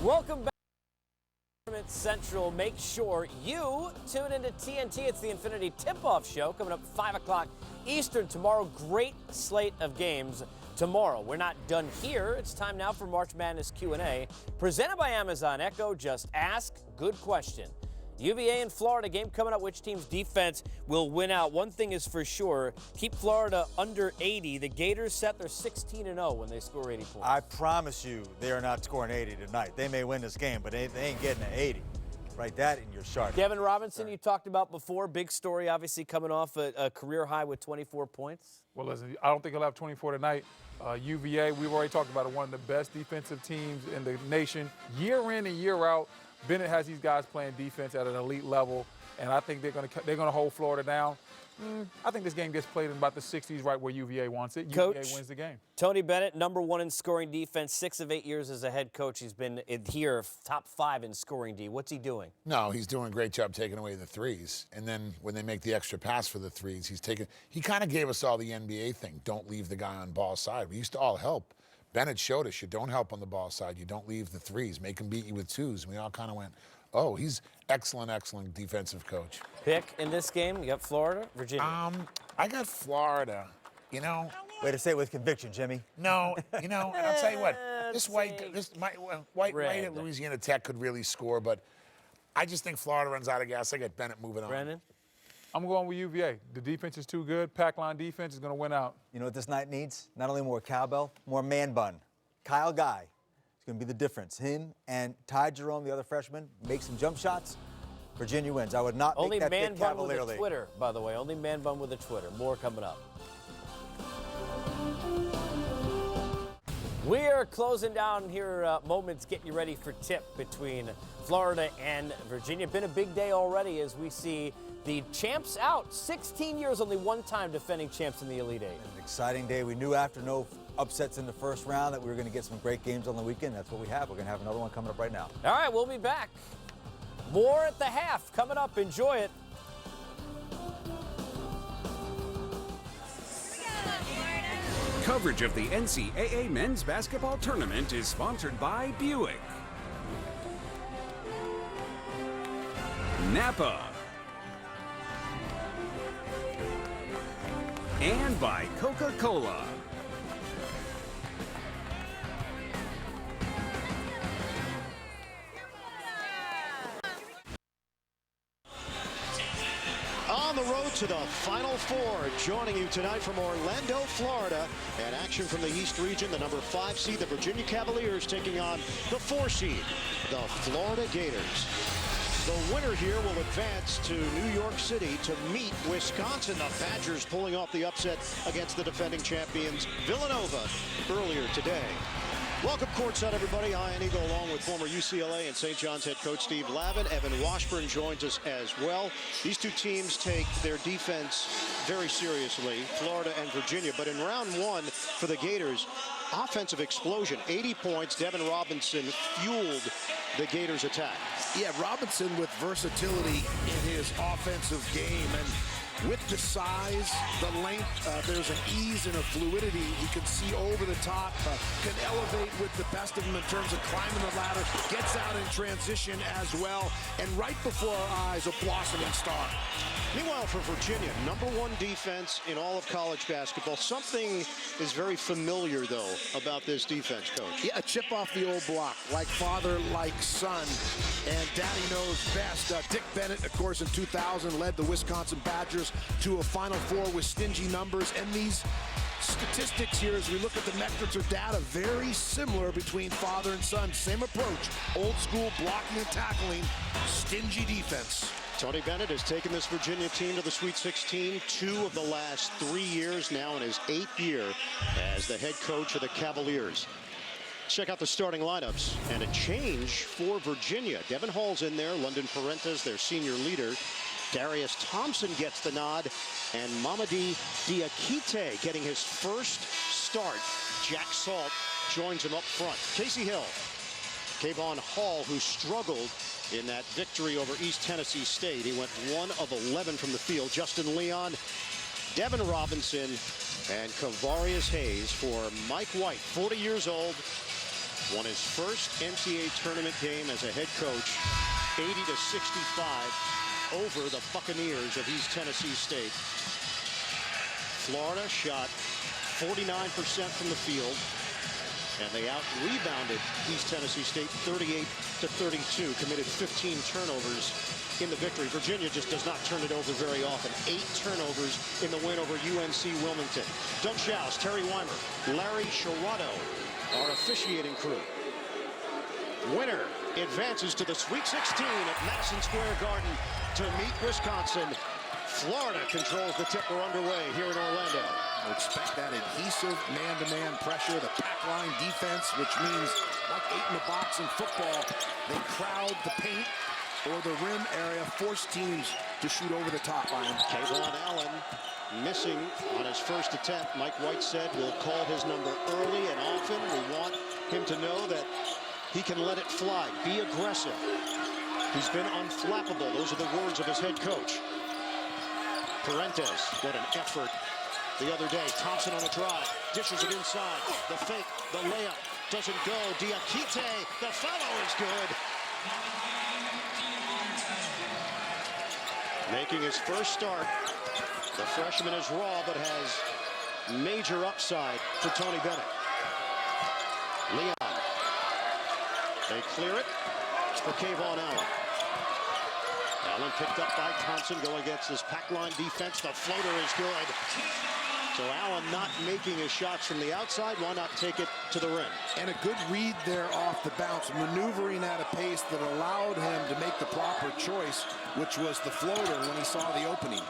Welcome back to Tournament Central. Make sure you tune into TNT. It's the Infinity Tip-Off Show coming up 5 o'clock Eastern tomorrow. Great slate of games tomorrow. We're not done here. It's time now for March Madness Q&A. Presented by Amazon Echo. Just ask. Good question. UVA and Florida game coming up. Which team's defense will win out? One thing is for sure, keep Florida under 80. The Gators set their 16-0 when they score 80 points. I promise you they are not scoring 80 tonight. They may win this game, but they ain't getting to 80. Write that in your chart. Devin Robinson, you talked about before. Big story, obviously, coming off a career high with 24 points. Well, listen, I don't think he'll have 24 tonight. UVA, we've already talked about it, one of the best defensive teams in the nation. Year in and year out, Bennett has these guys playing defense at an elite level, and I think they're going to hold Florida down. I think this game gets played in about the 60s, right where UVA wants it. Coach, UVA wins the game. Tony Bennett, #1 in scoring defense, 6 of 8 years as a head coach. He's been here, top 5 in scoring D. What's he doing? No, he's doing a great job taking away the threes. And then when they make the extra pass for the threes, he kind of gave us all the NBA thing. Don't leave the guy on ball side. We used to all help. Bennett showed us you don't help on the ball side. You don't leave the threes. Make him beat you with twos. And we all kind of went, oh, he's excellent defensive coach. Pick in this game, you got Florida, Virginia. I got Florida, Way to say it with conviction, Jimmy. No, and I'll tell you what, white at Louisiana Tech could really score, but I just think Florida runs out of gas. I got Bennett moving on. Brandon? I'm going with UVA. The defense is too good. Pack line defense is going to win out. You know what this night needs? Not only more cowbell, more man bun. Kyle Guy is going to be the difference. Him and Ty Jerome, the other freshman, make some jump shots. Virginia wins. I would not Only make that man pick bun with cavalierly. a Twitter, by the way. Only man bun with a Twitter. More coming up. We are closing down here moments, getting you ready for tip between Florida and Virginia. Been a big day already as we see the champs out. 16 years, only one time defending champs in the Elite Eight. An exciting day. We knew after no upsets in the first round that we were going to get some great games on the weekend. That's what we have. We're going to have another one coming up right now. All right, we'll be back. More at the half coming up. Enjoy it. Coverage of the NCAA men's basketball tournament is sponsored by Buick, Napa, and by Coca-Cola. On the road to the Final Four, joining you tonight from Orlando, Florida, and action from the East region, the #5 seed, the Virginia Cavaliers, taking on the 4 seed, the Florida Gators. The winner here will advance to New York City to meet Wisconsin. The Badgers pulling off the upset against the defending champions Villanova earlier today. Welcome courtside, everybody. Ian Eagle along with former UCLA and St. John's head coach Steve Lavin. Evan Washburn joins us as well. These two teams take their defense very seriously, Florida and Virginia. But in round 1 for the Gators, offensive explosion. 80 points. Devin Robinson fueled the Gators' attack. Yeah, Robinson with versatility in his offensive game. And with the size, the length, there's an ease and a fluidity. He can see over the top, can elevate with the best of them in terms of climbing the ladder, gets out in transition as well, and right before our eyes, a blossoming star. Meanwhile, for Virginia, #1 defense in all of college basketball. Something is very familiar, though, about this defense, Coach. Yeah, a chip off the old block, like father, like son, and daddy knows best. Dick Bennett, of course, in 2000 led the Wisconsin Badgers to a Final Four with stingy numbers, and these statistics here, as we look at the metrics or data, very similar between father and son. Same approach, old school blocking and tackling, stingy defense. Tony Bennett has taken this Virginia team to the Sweet 16 2 of the last 3 years, now in his 8th year as the head coach of the Cavaliers. Check out the starting lineups, and a change for Virginia. Devin Hall's in there, London Parentes, their senior leader. Darius Thompson gets the nod, and Mamadi Diakite getting his first start. Jack Salt joins him up front. Casey Hill, Kayvon Hall, who struggled in that victory over East Tennessee State. He went 1 of 11 from the field. Justin Leon, Devin Robinson, and Kavarius Hayes for Mike White, 40 years old, won his first NCAA tournament game as a head coach, 80-65 over the Buccaneers of East Tennessee State. Florida shot 49% from the field, and they out-rebounded East Tennessee State 38-32, committed 15 turnovers in the victory. Virginia just does not turn it over very often. 8 turnovers in the win over UNC Wilmington. Doug Schaus, Terry Weimer, Larry Sherrado, our officiating crew. Winner advances to the Sweet 16 at Madison Square Garden to meet Wisconsin. Florida controls the tip. We're underway here in Orlando. Expect that adhesive man-to-man pressure, the pack line defense, which means like 8 in the box in football, they crowd the paint or the rim area, force teams to shoot over the top line. Kayvon Allen missing on his first attempt. Mike White said we'll call his number early and often. We want him to know that he can let it fly, be aggressive. He's been unflappable. Those are the words of his head coach. Parentes, what an effort the other day. Thompson on a drive, dishes it inside. The fake, the layup doesn't go. Diakite, the follow is good. Making his first start, the freshman is raw but has major upside for Tony Bennett. Leon, they clear it for Kayvon Allen. Allen picked up by Thompson, going against this pack line defense. The floater is good. So Allen not making his shots from the outside. Why not take it to the rim? And a good read there off the bounce, maneuvering at a pace that allowed him to make the proper choice, which was the floater when he saw the opening.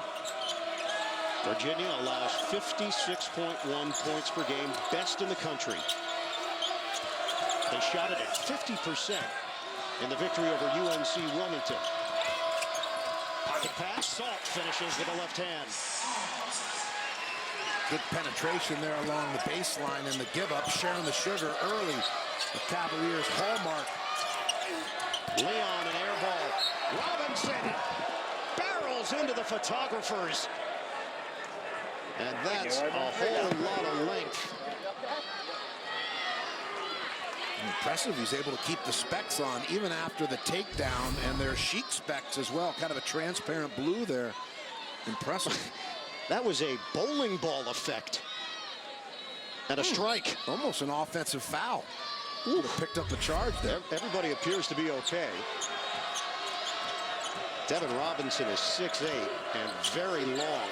Virginia allows 56.1 points per game, best in the country. They shot it at 50% in the victory over UNC Wilmington. Pocket pass, Salt finishes with a left hand. Good penetration there along the baseline, and the give-up, sharing the sugar early. The Cavaliers' hallmark. Leon, an air ball. Robinson barrels into the photographers. And that's a whole lot of length. Impressive. He's able to keep the specs on even after the takedown, and their chic specs as well. Kind of a transparent blue there. Impressive. That was a bowling ball effect. And a strike. Almost an offensive foul. Would have picked up the charge there. Everybody appears to be okay. Devin Robinson is 6'8" and very long.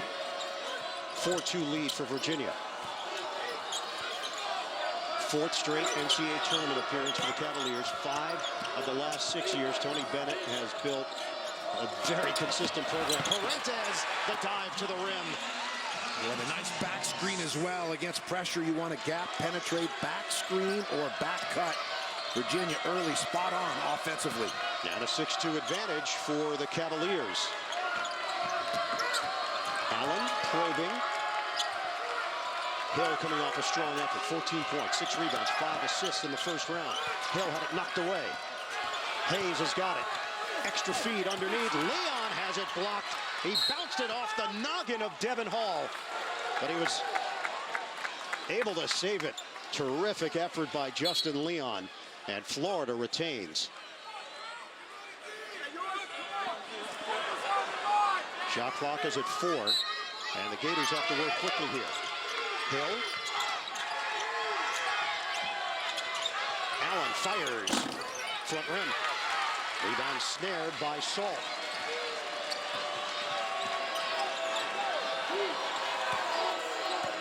4-2 lead for Virginia. 4th straight NCAA tournament appearance for the Cavaliers. 5 of the last 6 years. Tony Bennett has built a very consistent program. Parentes, the dive to the rim. And a nice back screen as well. Against pressure, you want to gap penetrate, back screen or back cut. Virginia early, spot on offensively. And a 6-2 advantage for the Cavaliers. Allen probing. Hill coming off a strong effort. 14 points, 6 rebounds, 5 assists in the first round. Hill had it knocked away. Hayes has got it. Extra feed underneath. Leon has it blocked. He bounced it off the noggin of Devin Hall, but he was able to save it. Terrific effort by Justin Leon, and Florida retains. Shot clock is at 4, and the Gators have to work quickly here. Hill. Allen fires. Front rim. Rebound snared by Salt.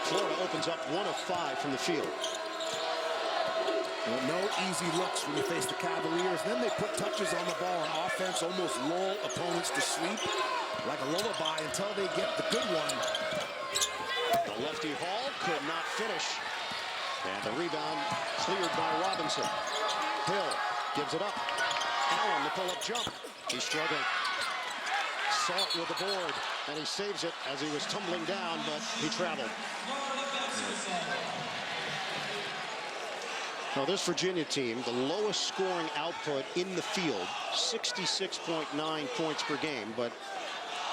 Florida opens up 1 of 5 from the field. Well, no easy looks when you face the Cavaliers. Then they put touches on the ball on offense, almost lull opponents to sleep like a lullaby until they get the good one. The lefty Hall could not finish. And the rebound cleared by Robinson. Hill gives it up. Allen, the pull-up jump. He's struggling. Salt with the board, and he saves it as he was tumbling down, but he traveled. Now, this Virginia team, the lowest scoring output in the field, 66.9 points per game, but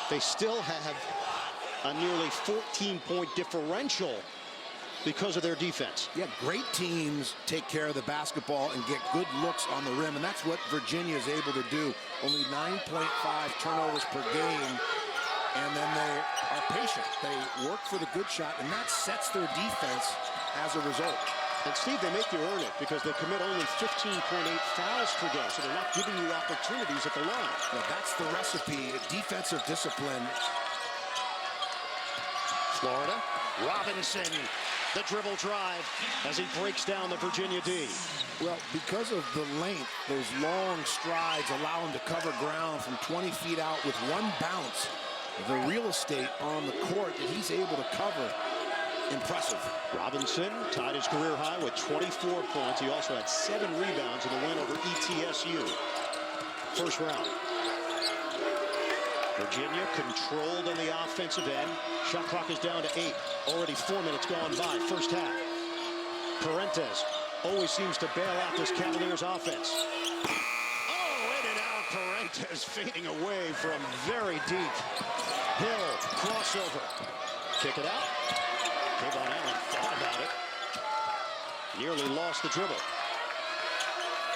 they still have a nearly 14-point differential because of their defense. Yeah, great teams take care of the basketball and get good looks on the rim, and that's what Virginia is able to do. Only 9.5 turnovers per game, and then they are patient. They work for the good shot, and that sets their defense as a result. And Steve, they make you earn it because they commit only 15.8 fouls per game, so they're not giving you opportunities at the line. Yeah, that's the recipe, defensive discipline. Florida, Robinson, the dribble drive as he breaks down the Virginia D. Well, because of the length, those long strides allow him to cover ground from 20 feet out with one bounce. The real estate on the court that he's able to cover, impressive. Robinson tied his career high with 24 points. He also had 7 rebounds in the win over ETSU. First round. Virginia controlled on the offensive end. Shot clock is down to 8. Already 4 minutes gone by. First half. Parentes always seems to bail out this Cavaliers offense. Oh, in and out. Parentes fading away from very deep. Hill, crossover. Kick it out. Kevon Allen thought about it. Nearly lost the dribble.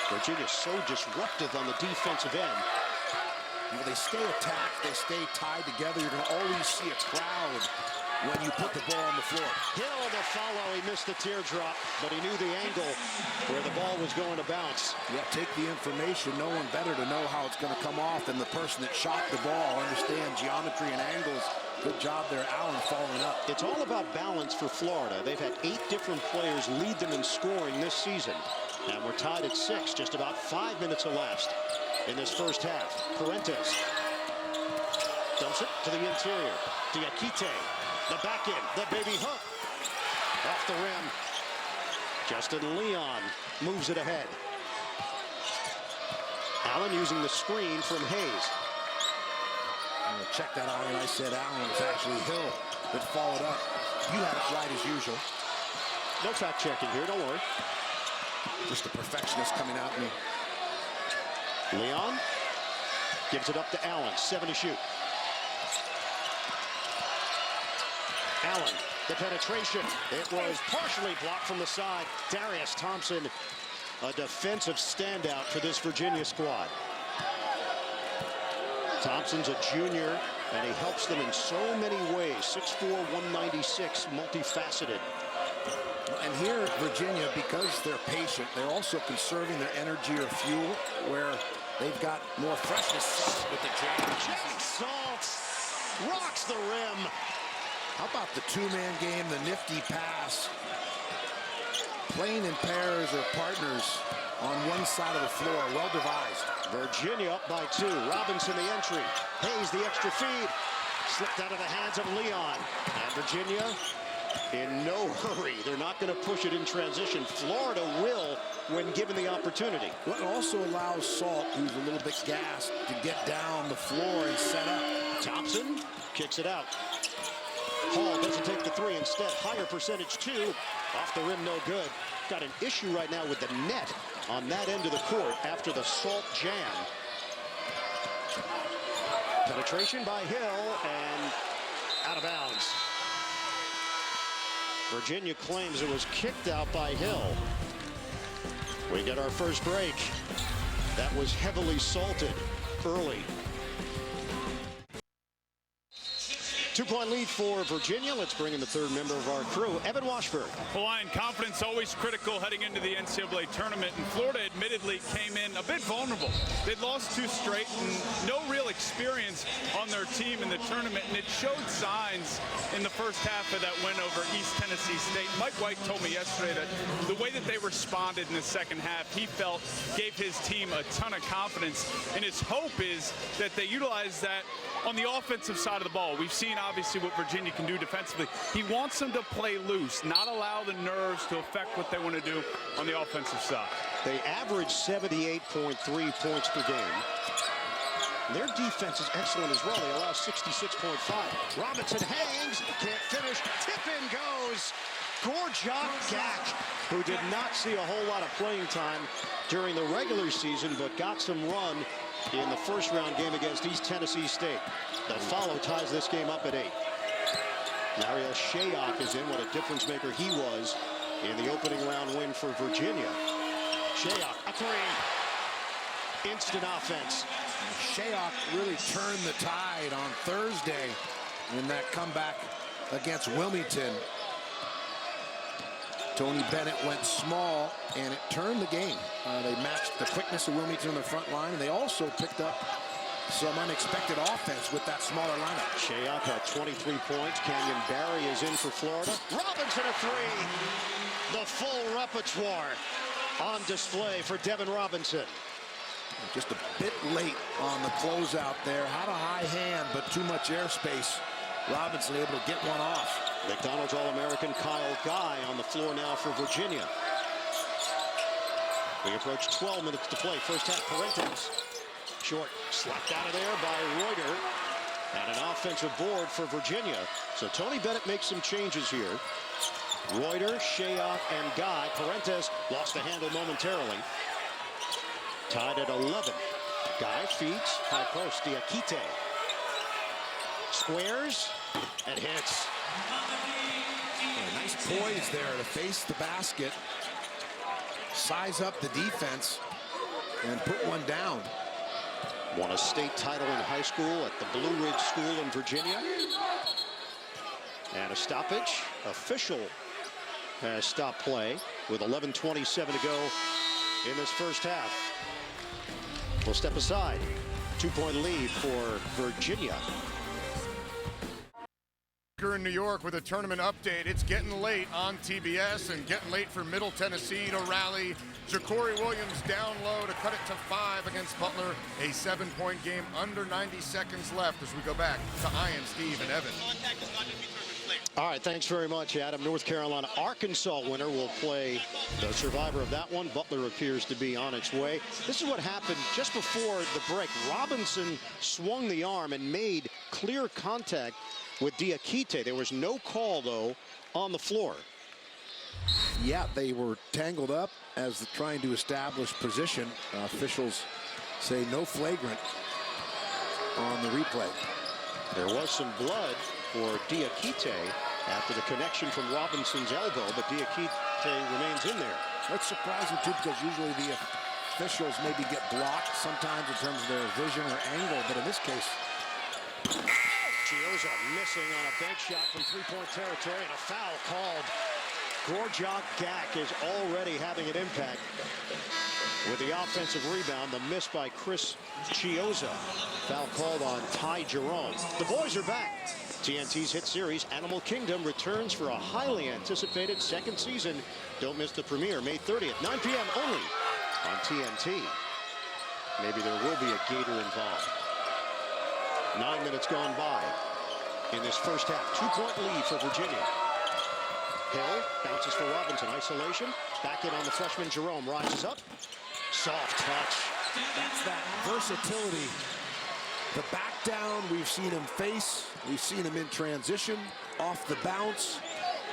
Virginia so disruptive on the defensive end. Well, they stay attacked, they stay tied together. You're going to always see a crowd when you put the ball on the floor. Hill the follow. He missed the teardrop, but he knew the angle where the ball was going to bounce. Yeah, take the information. No one better to know how it's going to come off than the person that shot the ball. Understand geometry and angles. Good job there, Allen, following up. It's all about balance for Florida. They've had 8 different players lead them in scoring this season. And we're tied at 6, just about 5 minutes elapsed in this first half. Parentes dumps it to the interior. Diakite, the back end, the baby hook. Off the rim. Justin Leon moves it ahead. Allen using the screen from Hayes. Check that out, and I said Allen. It was actually Hill that followed up. You had it right as usual. No fact checking here, don't worry. Just the perfectionist coming out at me. Leon gives it up to Allen. 7 to shoot. Allen, the penetration. It was partially blocked from the side. Darius Thompson, a defensive standout for this Virginia squad. Thompson's a junior, and he helps them in so many ways. 6'4", 196, multifaceted. And here, Virginia, because they're patient, they're also conserving their energy or fuel, where they've got more freshness with the jam. Jack Salt rocks the rim. How about the two-man game, the nifty pass? Playing in pairs or partners on one side of the floor, well devised. Virginia up by 2. Robinson the entry. Hayes the extra feed. Slipped out of the hands of Leon. And Virginia in no hurry. They're not going to push it in transition. Florida will when given the opportunity. Well, it also allows Salt, who's a little bit gassed, to get down the floor and set up. Thompson kicks it out. Hall doesn't take the 3. Instead, higher percentage 2. Off the rim, no good. Got an issue right now with the net on that end of the court after the Salt jam. Penetration by Hill and out of bounds. Virginia claims it was kicked out by Hill. We get our first break. That was heavily salted early. 2-point lead for Virginia. Let's bring in the third member of our crew, Evan Washburn. Hawaiian confidence always critical heading into the NCAA tournament, and Florida admittedly came in a bit vulnerable. They'd lost 2 straight and no real experience on their team in the tournament, and it showed signs in the first half of that win over East Tennessee State. Mike White told me yesterday that the way that they responded in the second half, he felt gave his team a ton of confidence, and his hope is that they utilize that on the offensive side of the ball. We've seen obviously what Virginia can do defensively. He wants them to play loose, not allow the nerves to affect what they want to do on the offensive side. They average 78.3 points per game. Their defense is excellent as well. They allow 66.5. Robinson hangs, can't finish. Tip-in goes. Gorjak Gak, who did not see a whole lot of playing time during the regular season, but got some run in the first round game against East Tennessee State. The follow ties this game up at 8. Mariel Shayok is in. What a difference maker he was in the opening round win for Virginia. Shayok, a three. Instant offense. Shayok really turned the tide on Thursday in that comeback against Wilmington. Tony Bennett went small, and it turned the game. They matched the quickness of Wilmington on the front line, and they also picked up some unexpected offense with that smaller lineup. Shayok had 23 points. Canyon Barry is in for Florida. Robinson a three. The full repertoire on display for Devin Robinson. Just a bit late on the closeout there. Had a high hand, but too much airspace. Robinson able to get one off. McDonald's All-American Kyle Guy on the floor now for Virginia. We approach 12 minutes to play. First half, Parentes. Short, slapped out of there by Reuter. And an offensive board for Virginia. So Tony Bennett makes some changes here. Reuter, Shayok, and Guy. Parentes lost the handle momentarily. Tied at 11. Guy feeds, high post, Diakite. Squares, and hits. Nice poise there to face the basket, size up the defense, and put one down. Won a state title in high school at the Blue Ridge School in Virginia. And a stoppage. Official has stopped play with 11:27 to go in this first half. We'll step aside. 2-point lead for Virginia. In New York with a tournament update. It's getting late on TBS and getting late for Middle Tennessee to rally. Ja'Cory Williams down low to cut it to 5 against Butler. A 7-point game under 90 seconds left as we go back to Ian, Steve, and Evan. All right, thanks very much, Adam. North Carolina, Arkansas winner will play the survivor of that one. Butler appears to be on its way. This is what happened just before the break. Robinson swung the arm and made clear contact with Diakite. There was no call, though, on the floor. Yeah, they were tangled up as trying to establish position. Officials say no flagrant on the replay. There was some blood for Diakite after the connection from Robinson's elbow, but Diakite remains in there. That's surprising, too, because usually the officials maybe get blocked sometimes in terms of their vision or angle, but in this case... Chioza missing on a bank shot from three-point territory, and a foul called. Gorjak Gak is already having an impact with the offensive rebound. The miss by Chris Chioza. Foul called on Ty Jerome. The boys are back. TNT's hit series, Animal Kingdom, returns for a highly anticipated second season. Don't miss the premiere, May 30th, 9 p.m. only on TNT. Maybe there will be a gator involved. 9 minutes gone by in this first half. 2-point lead for Virginia. Hill bounces for Robinson. Isolation. Back in on the freshman. Jerome rises up. Soft touch. That's that versatility. The back down, we've seen him face. We've seen him in transition, off the bounce.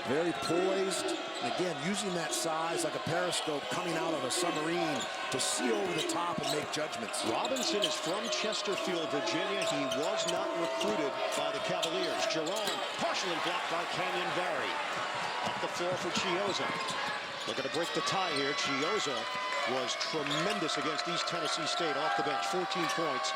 Very poised. And again, using that size like a periscope coming out of a submarine to see over the top and make judgments. Robinson is from Chesterfield, Virginia. He was not recruited by the Cavaliers. Jerome partially blocked by Canyon Barry. Up the floor for Chioza. Looking to break the tie here. Chioza was tremendous against East Tennessee State off the bench. 14 points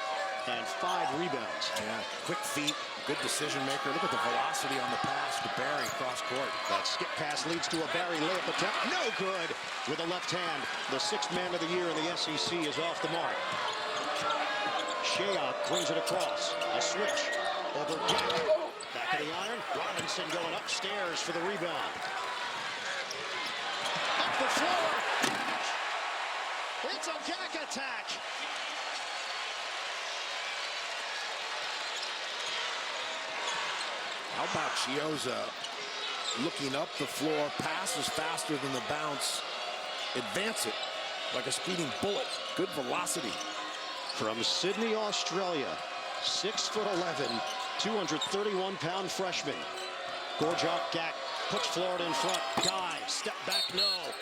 and 5 rebounds. Yeah, quick feet, good decision maker. Look at the velocity on the pass to Barry cross court. That skip pass leads to a Barry layup attempt. No good with the left hand. The 6th man of the year in the SEC is off the mark. Shayok brings it across. A switch over Gak. Back of the iron. Robinson going upstairs for the rebound. Up the floor. It's a Gak attack. How about Chioza looking up the floor, passes faster than the bounce, advance it like a speeding bullet. Good velocity. From Sydney, Australia, 6'11", 231-pound freshman. Gorjak Gak puts Florida in front. Guy, step back, no.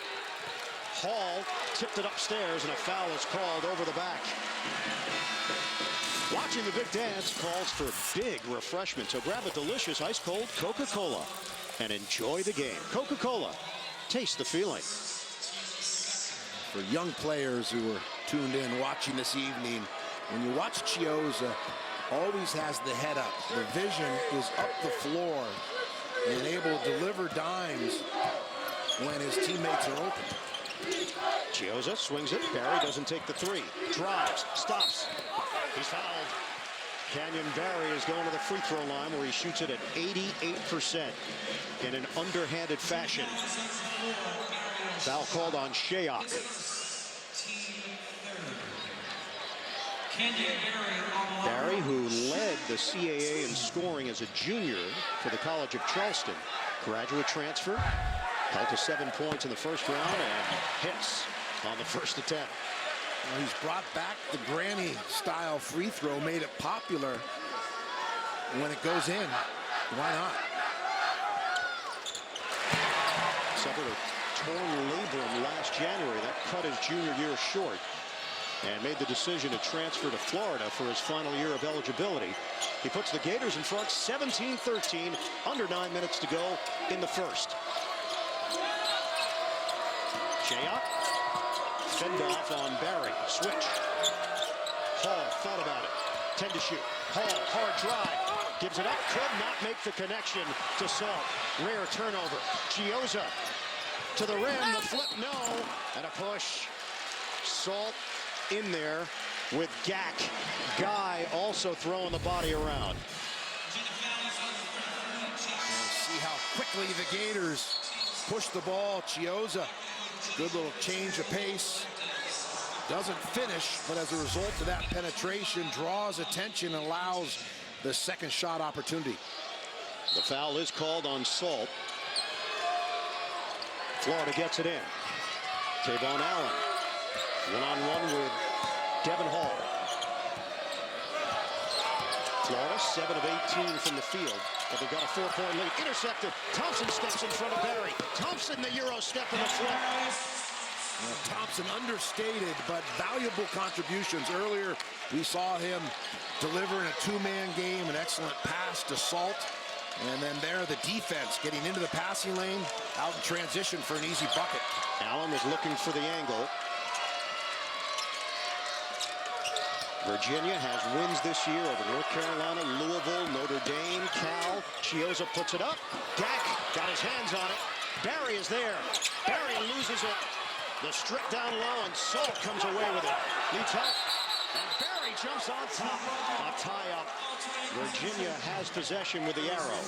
Hall tipped it upstairs, and a foul is called over the back. Watching the big dance calls for big refreshment. So grab a delicious ice-cold Coca-Cola and enjoy the game. Coca-Cola. Taste the feeling. For young players who are tuned in watching this evening, when you watch Chiozza, always has the head up. The vision is up the floor and able to deliver dimes when his teammates are open. Chiozza swings it. Barry doesn't take the three. Drives. Stops. He's fouled. Canyon Barry is going to the free throw line where he shoots it at 88% in an underhanded fashion. Foul called on Shayok. Barry, who led the CAA in scoring as a junior for the College of Charleston. Graduate transfer. Held to 7 points in the first round and hits on the first attempt. Well, he's brought back the granny style free throw, made it popular. When it goes in, why not? Suffered a torn labrum last January. That cut his junior year short and made the decision to transfer to Florida for his final year of eligibility. He puts the Gators in front 17-13, under 9 minutes to go in the first. Shayok, fend off on Barry, switch. Hall thought about it, 10 to shoot. Hall, hard drive, gives it up, could not make the connection to Salt. Rare turnover. Chiozza to the rim, the flip, no, and a push. Salt in there with Gak. Guy also throwing the body around. See how quickly the Gators push the ball. Chiozza, good little change of pace. Doesn't finish, but as a result of that penetration, draws attention and allows the second shot opportunity. The foul is called on Salt. Florida gets it in. Tavon Allen, one-on-one with Devin Hall. Florida, 7 of 18 from the field, but they've got a 4-point lead. Intercepted. Thompson steps in front of Barry. Thompson, the Euro step in the flip. Well, Thompson understated, but valuable contributions. Earlier, we saw him deliver in a two-man game, an excellent pass to Salt. And then there, the defense getting into the passing lane, out in transition for an easy bucket. Allen was looking for the angle. Virginia has wins this year over North Carolina, Louisville, Notre Dame, Cal. Chiozza puts it up. Gak got his hands on it. Barry is there. Barry loses it. The strip down low, and Salt comes away with it. Leads up, and Barry jumps on top. A tie-up. Virginia has possession with the arrow.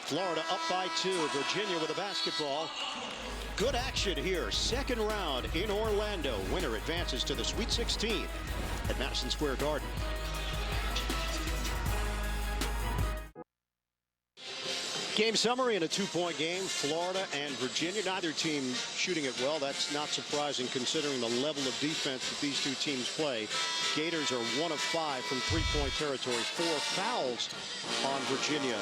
Florida up by 2. Virginia with the basketball. Good action here. Second round in Orlando. Winner advances to the Sweet 16 at Madison Square Garden. Game summary in a 2-point game. Florida and Virginia. Neither team shooting it well. That's not surprising considering the level of defense that these two teams play. Gators are 1 of 5 from 3-point territory. 4 fouls on Virginia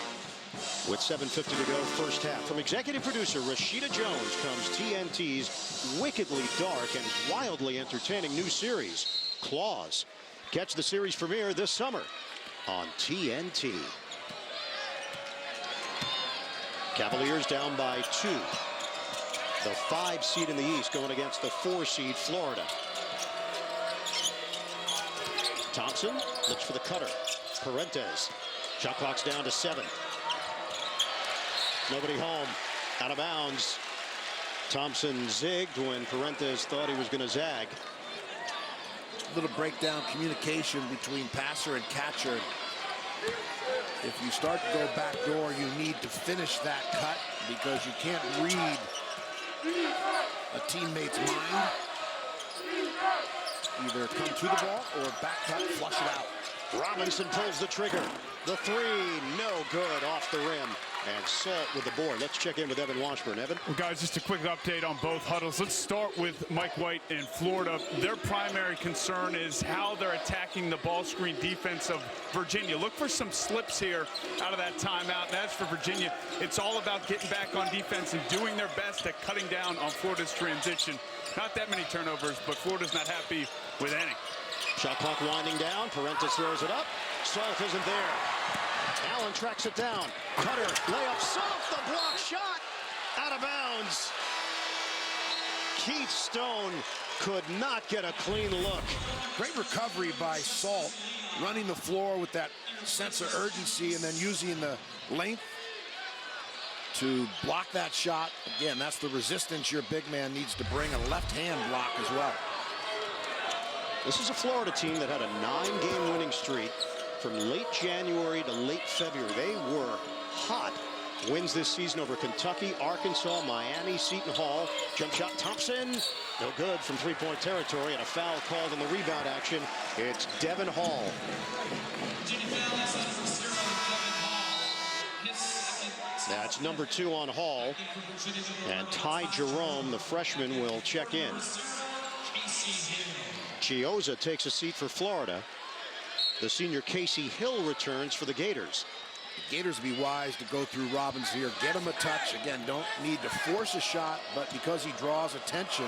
with 7:50 to go first half. From executive producer Rashida Jones comes TNT's wickedly dark and wildly entertaining new series, Claws. Catch the series premiere this summer on TNT. Cavaliers down by 2. The 5 seed in the East going against the 4 seed Florida. Thompson looks for the cutter. Parentes. Shot clock's down to 7. Nobody home. Out of bounds. Thompson zigged when Parentes thought he was going to zag. Little breakdown communication between passer and catcher. If you start to go back door, you need to finish that cut because you can't read a teammate's mind. Either come to the ball or back cut, flush it out. Robinson pulls the trigger. The 3, no good, off the rim. And Salt with the board. Let's check in with Evan Washburn. Evan? Well, guys, just a quick update on both huddles. Let's start with Mike White in Florida. Their primary concern is how they're attacking the ball screen defense of Virginia. Look for some slips here out of that timeout. And as for Virginia, it's all about getting back on defense and doing their best at cutting down on Florida's transition. Not that many turnovers, but Florida's not happy with any. Shot clock winding down. Parentis throws it up. Salt isn't there. Allen tracks it down. Cutter, layup, Salt, the block shot, out of bounds. Keith Stone could not get a clean look. Great recovery by Salt, running the floor with that sense of urgency and then using the length to block that shot. Again, that's the resistance your big man needs to bring, a left-hand block as well. This is a Florida team that had a 9-game winning streak from late January to late February. They were hot. Wins this season over Kentucky, Arkansas, Miami, Seton Hall. Jump shot, Thompson. No good from three-point territory, and a foul called in the rebound action. It's Devin Hall. That's number 2 on Hall. And Ty Jerome, the freshman, will check in. Chiozza takes a seat for Florida. The senior Casey Hill returns for the Gators. The Gators would be wise to go through Robbins here, get him a touch. Again, don't need to force a shot, but because he draws attention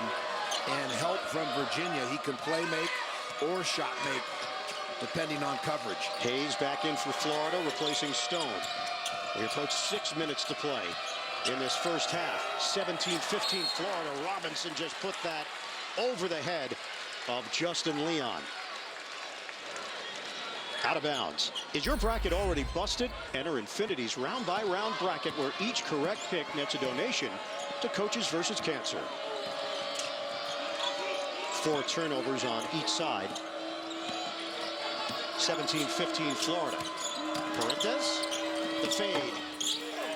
and help from Virginia, he can play make or shot make, depending on coverage. Hayes back in for Florida, replacing Stone. We approach 6 minutes to play in this first half. 17-15 Florida. Robinson just put that over the head of Justin Leon. Out of bounds. Is your bracket already busted? Enter Infinity's round-by-round bracket, where each correct pick nets a donation to Coaches versus Cancer. 4 turnovers on each side. 17-15 Florida. Parentis, the fade.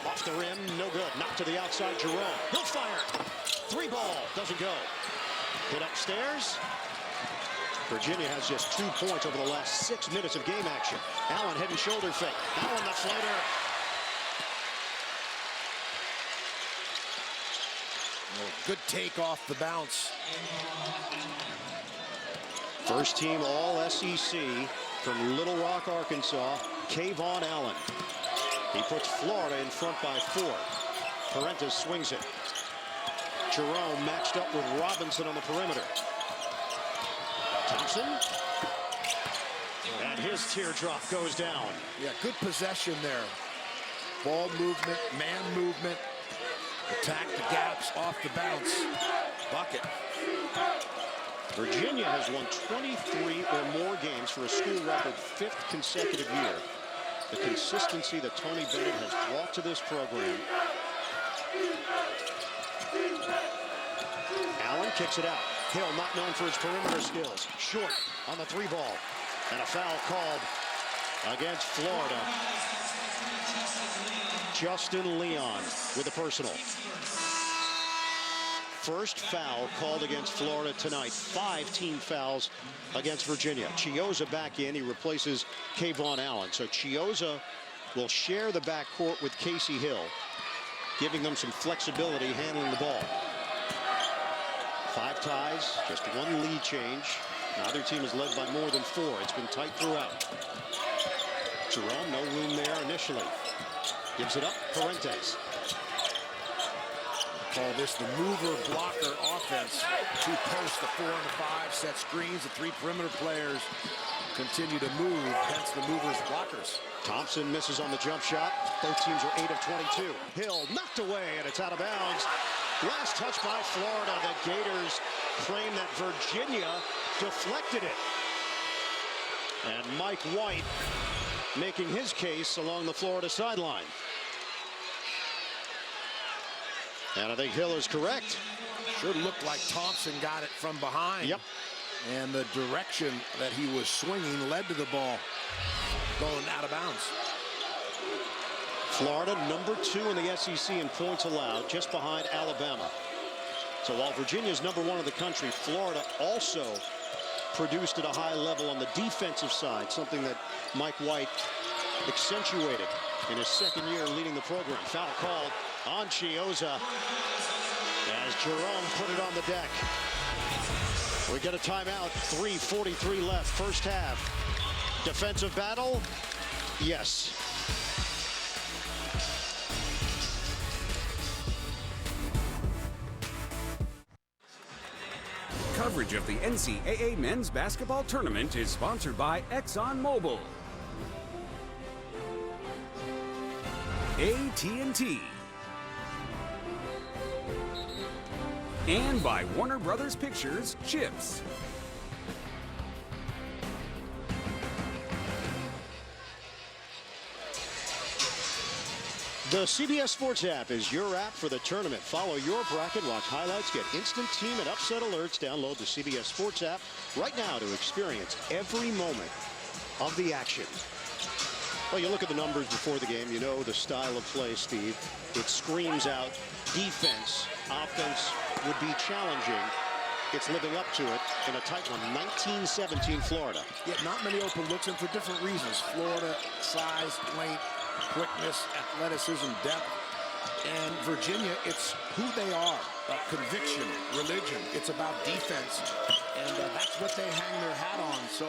Off the rim, no good. Knocked to the outside, Jerome. He'll fire. 3 ball, doesn't go. Hit upstairs. Virginia has just 2 points over the last 6 minutes of game action. Allen head and shoulder fake. Allen the floater. Good take off the bounce. First team all SEC from Little Rock, Arkansas, Kayvon Allen. He puts Florida in front by 4. Parentis swings it. Jerome matched up with Robinson on the perimeter. Thompson, and his teardrop goes down. Yeah, good possession there. Ball movement, man movement, attack the gaps off the bounce. Bucket. Virginia has won 23 or more games for a school record 5th consecutive year. The consistency that Tony Bennett has brought to this program. Allen kicks it out. Hill, not known for his perimeter skills. Short on the 3 ball. And a foul called against Florida. Justin Leon with a personal. First foul called against Florida tonight. 5 team fouls against Virginia. Chiozza back in. He replaces Kayvon Allen. So Chiozza will share the backcourt with Casey Hill, giving them some flexibility handling the ball. 5 ties, just 1 lead change. Neither team is led by more than 4. It's been tight throughout. Jerome, no room there initially. Gives it up, Parentis. Call this the mover blocker offense. 2 posts, the 4 and the 5, set screens. The 3 perimeter players continue to move, hence the movers blockers. Thompson misses on the jump shot. Both teams are 8 of 22. Hill knocked away, and it's out of bounds. Last touch by Florida. The Gators claim that Virginia deflected it. And Mike White making his case along the Florida sideline. And I think Hill is correct. Sure looked like Thompson got it from behind. Yep. And the direction that he was swinging led to the ball going out of bounds. Florida number 2 in the SEC in points allowed, just behind Alabama. So while Virginia's number 1 in the country, Florida also produced at a high level on the defensive side, something that Mike White accentuated. in his second year leading the program. Foul called on Chiozza as Jerome put it on the deck. We get a timeout, 3:43 left, first half. Defensive battle? Yes. Coverage of the NCAA men's basketball tournament is sponsored by ExxonMobil, AT&T, and by Warner Brothers Pictures Chips. The CBS Sports app is your app for the tournament. Follow your bracket, watch highlights, get instant team and upset alerts. Download the CBS Sports app right now to experience every moment of the action. Well, you look at the numbers before the game, you know the style of play, Steve. It screams out defense. Offense would be challenging. It's living up to it in a tight one. 19-17 Florida. Yeah, not many open looks, and for different reasons. Florida, size, length, quickness, athleticism, depth. And Virginia, it's who they are. Conviction, religion. It's about defense. And that's what they hang their hat on. So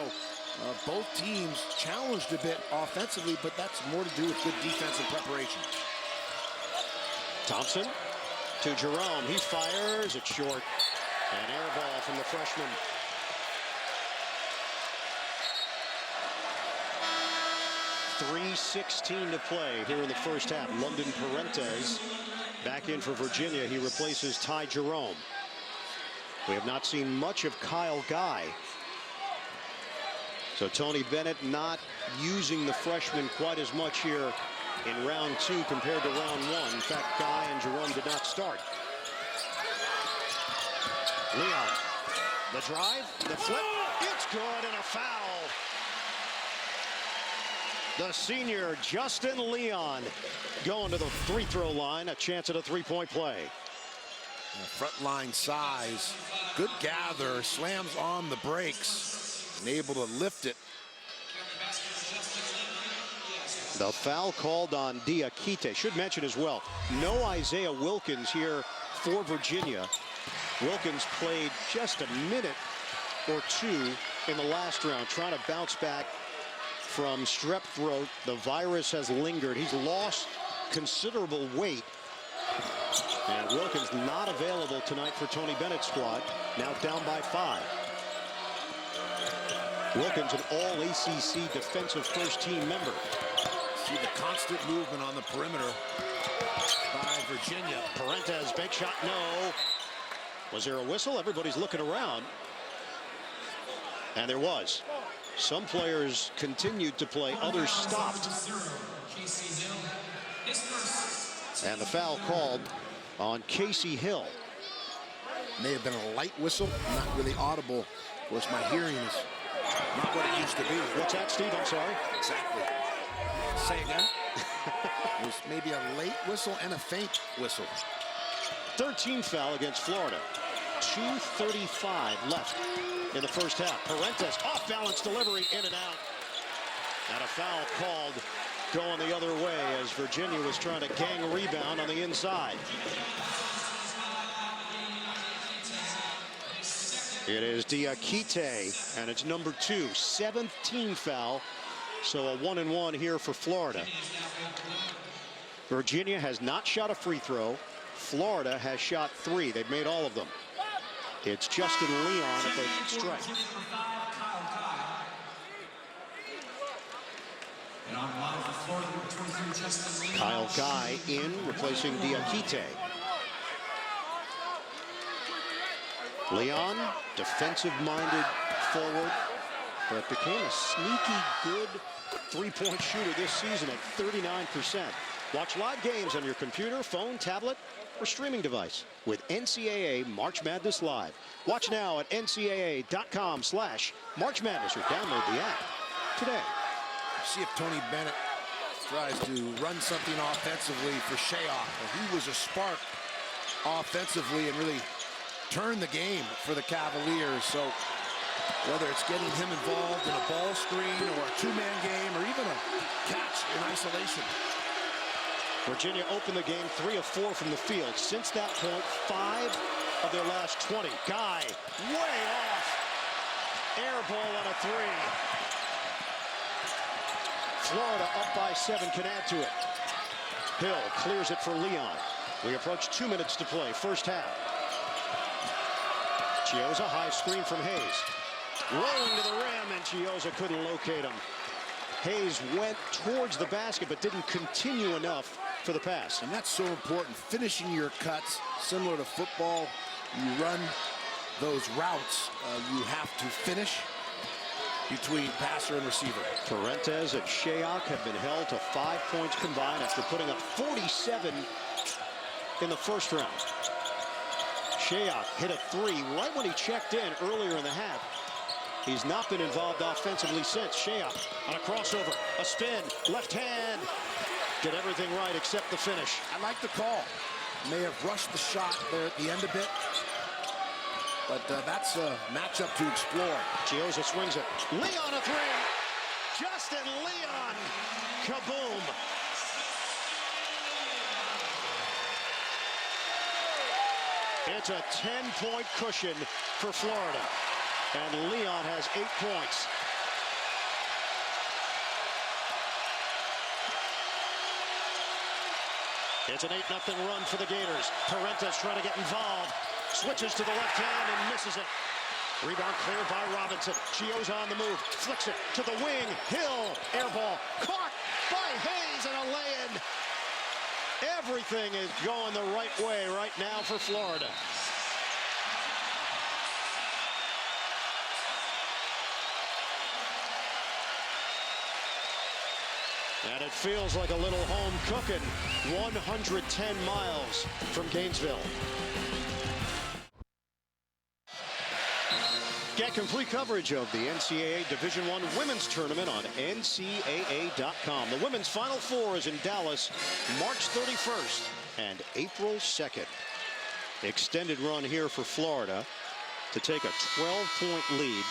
both teams challenged a bit offensively, but that's more to do with good defense and preparation. Thompson to Jerome. He fires. It's short. An air ball from the freshman. .3:16 to play here in the first half. London Parentes back in for Virginia. He replaces Ty Jerome. We have not seen much of Kyle Guy. So Tony Bennett not using the freshman quite as much here in round 2 compared to round 1. In fact, Guy and Jerome did not start. Leon, the drive, the flip, it's good, and a foul. The senior Justin Leon going to the free throw line, a chance at a three-point play. Front line size, good gather, slams on the brakes, and able to lift it. The foul called on Diakite. Should mention as well, no Isaiah Wilkins here for Virginia. Wilkins played just a minute or two in the last round, trying to bounce back from strep throat. The virus has lingered. He's lost considerable weight. And Wilkins not available tonight for Tony Bennett's squad. Now down by 5. Wilkins, an all-ACC defensive first-team member. See the constant movement on the perimeter by Virginia. Parentes, big shot, no. Was there a whistle? Everybody's looking around. And there was. Some players continued to play, others stopped. And the foul called on Casey Hill. May have been a light whistle, not really audible. Of course, my hearing is not what it used to be. What's that, Steve? I'm sorry. Exactly. Say again. It was maybe a late whistle and a faint whistle. 13th foul against Florida. 2:35 left in the first half. Parentes, off-balance delivery, in and out. And a foul called going the other way as Virginia was trying to gang rebound on the inside. It is Diakite, and it's number 2, 17th foul. So a 1-and-1 here for Florida. Virginia has not shot a free throw. Florida has shot 3. They've made all of them. It's Justin Leon at the strike. Kyle Guy in, replacing Diakite. Leon, defensive-minded forward, but became a sneaky good three-point shooter this season at 39%. Watch live games on your computer, phone, tablet, or streaming device with NCAA March Madness Live. Watch now at ncaa.com/March Madness or download the app today. See if Tony Bennett tries to run something offensively for Shayoff. He was a spark offensively and really turned the game for the Cavaliers. So whether it's getting him involved in a ball screen or a two-man game or even a catch in isolation, Virginia opened the game 3 of 4 from the field. Since that point, 5 of their last 20. Guy, way off. Air ball on a 3. Florida up by 7, can add to it. Hill clears it for Leon. We approach 2 minutes to play, first half. Chiozza, high screen from Hayes. Rolling to the rim, and Chiozza couldn't locate him. Hayes went towards the basket, but didn't continue enough for the pass. And that's so important, finishing your cuts. Similar to football, you run those routes, you have to finish between passer and receiver. Torrentes and Shayok have been held to 5 points combined after putting up 47 in the first round. Shayok hit a 3 right when he checked in earlier in the half. He's not been involved offensively since. Shayok on a crossover, a spin, left hand. Did everything right except the finish. I like the call. May have rushed the shot there at the end a bit. But that's a matchup to explore. Chiozza swings it. Leon a 3. Justin Leon. Kaboom. It's a 10-point cushion for Florida. And Leon has 8 points. It's an 8-0 run for the Gators. Torrentes trying to get involved. Switches to the left hand and misses it. Rebound cleared by Robinson. Chiozza on the move. Flicks it to the wing. Hill. Air ball. Caught by Hayes and a lay-in. Everything is going the right way right now for Florida. And it feels like a little home cooking. 110 miles from Gainesville. Get complete coverage of the NCAA Division I Women's Tournament on NCAA.com. The Women's Final Four is in Dallas March 31st and April 2nd. Extended run here for Florida to take a 12-point lead.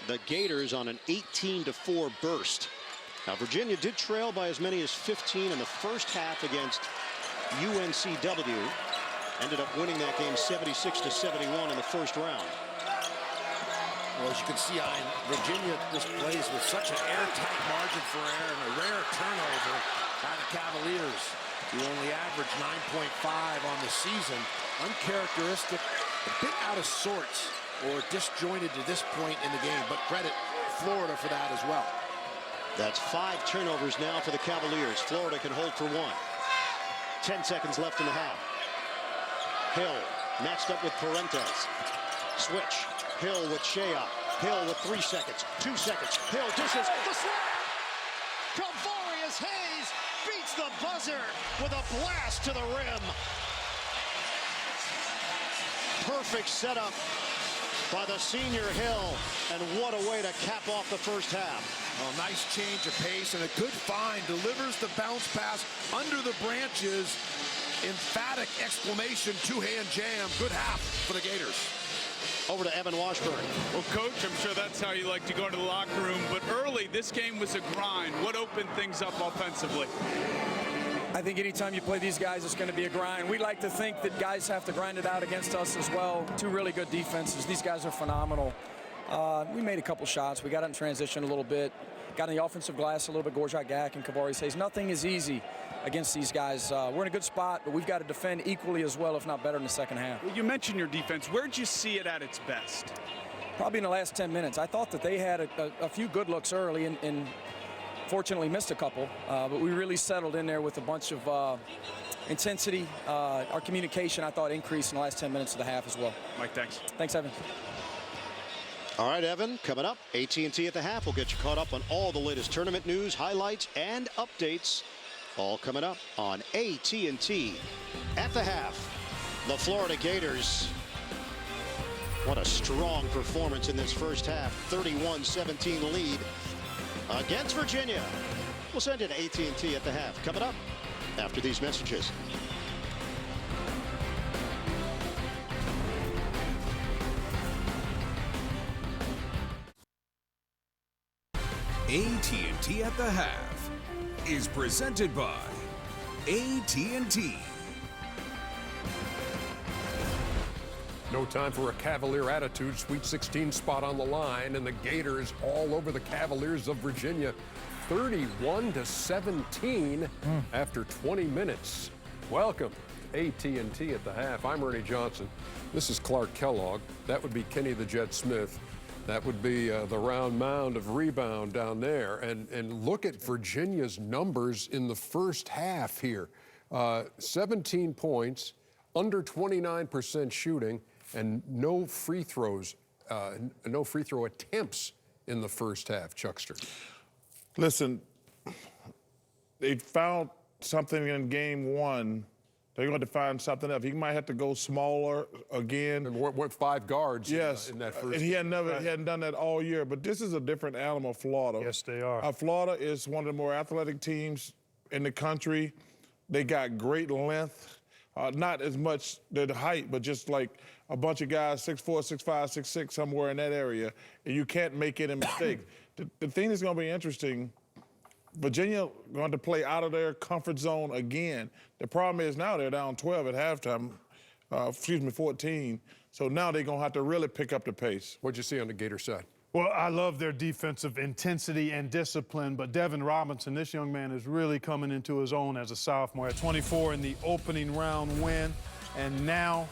The Gators on an 18-4 burst. Now, Virginia did trail by as many as 15 in the first half against UNCW. Ended up winning that game 76-71 in the first round. Well, as you can see, Virginia just plays with such an airtight margin for error and a rare turnover by the Cavaliers, who only averaged 9.5 on the season. Uncharacteristic, a bit out of sorts or disjointed to this point in the game, but credit Florida for that as well. That's 5 turnovers now for the Cavaliers. Florida can hold for 1. 10 seconds left in the half. Hill matched up with Torrentes. Switch. Hill with Shayok. Hill with 3 seconds. 2 seconds. Hill dishes. The slam! Kavarius Hayes beats the buzzer with a blast to the rim. Perfect setup by the senior Hill. And what a way to cap off the first half. Well, nice change of pace and a good find. Delivers the bounce pass under the branches. Emphatic exclamation, 2-hand jam. Good half for the Gators. Over to Evan Washburn. Well, Coach, I'm sure that's how you like to go into the locker room. But early, this game was a grind. What opened things up offensively? I think anytime you play these guys, it's going to be a grind. We like to think that guys have to grind it out against us as well. 2 really good defenses. These guys are phenomenal. We made a couple shots. We got in transition a little bit. Got in the offensive glass a little bit. Gorjak Gak and Kavarius Hayes. Nothing is easy against these guys. We're in a good spot, but we've got to defend equally as well, if not better, in the second half. Well, you mentioned your defense. Where'd you see it at its best? Probably in the last 10 minutes. I thought that they had a few good looks early and fortunately missed a couple, but we really settled in there with a bunch of intensity. Our communication, I thought, increased in the last 10 minutes of the half as well. Mike, thanks. Thanks, Evan. All right, Evan, coming up, AT&T at the half. We'll get you caught up on all the latest tournament news, highlights, and updates. All coming up on AT&T at the half. The Florida Gators. What a strong performance in this first half. 31-17 lead against Virginia. We'll send it to AT&T at the half. Coming up after these messages. AT&T at the half is presented by AT&T. No time for a Cavalier attitude. Sweet 16 spot on the line, and the Gators all over the Cavaliers of Virginia. 31-17 after 20 minutes. Welcome to AT&T at the half. I'm Ernie Johnson. This is Clark Kellogg. That would be Kenny the Jet Smith. That would be the round mound of rebound down there. And look at Virginia's numbers in the first half here. 17 points, under 29% shooting, and no free throws, no free throw attempts in the first half, Chuckster. Listen, they found something in game one. They're going to find something else. He might have to go smaller again. And what 5 guards yes. in that first and he hadn't done that all year. But this is a different animal, Florida. Yes, they are. Florida is one of the more athletic teams in the country. They got great length. Not as much the height, but just like a bunch of guys, 6'4", 6'5", 6'6", somewhere in that area, and you can't make any mistake. The thing that's going to be interesting, Virginia going to play out of their comfort zone again. The problem is now they're down 12 at halftime, 14. So now they're going to have to really pick up the pace. What'd you see on the Gator side? Well, I love their defensive intensity and discipline, but Devin Robinson, this young man is really coming into his own as a sophomore. At 24 in the opening round win, and now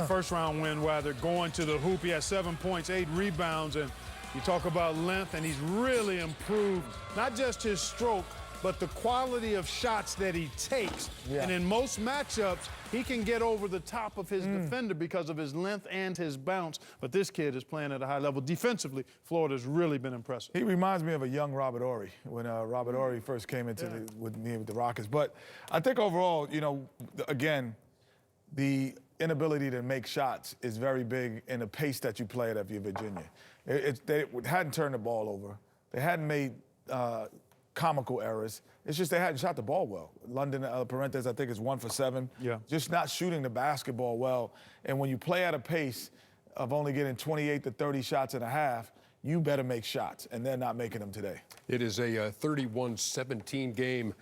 first round win, rather, going to the hoop. He has 7 points, 8 rebounds, and you talk about length, and he's really improved not just his stroke, but the quality of shots that he takes. Yeah. And in most matchups, he can get over the top of his defender because of his length and his bounce. But this kid is playing at a high level. Defensively, Florida's really been impressive. He reminds me of a young Robert Horry when Robert Horry first came into with the Rockets. But I think overall, you know, again, the inability to make shots is very big in the pace that you play at if you're Virginia. They hadn't turned the ball over. They hadn't made comical errors. It's just they hadn't shot the ball well. London Parentes, I think, is 1 for 7. Yeah. Just not shooting the basketball well. And when you play at a pace of only getting 28 to 30 shots and a half, you better make shots, and they're not making them today. It is a 31-17 game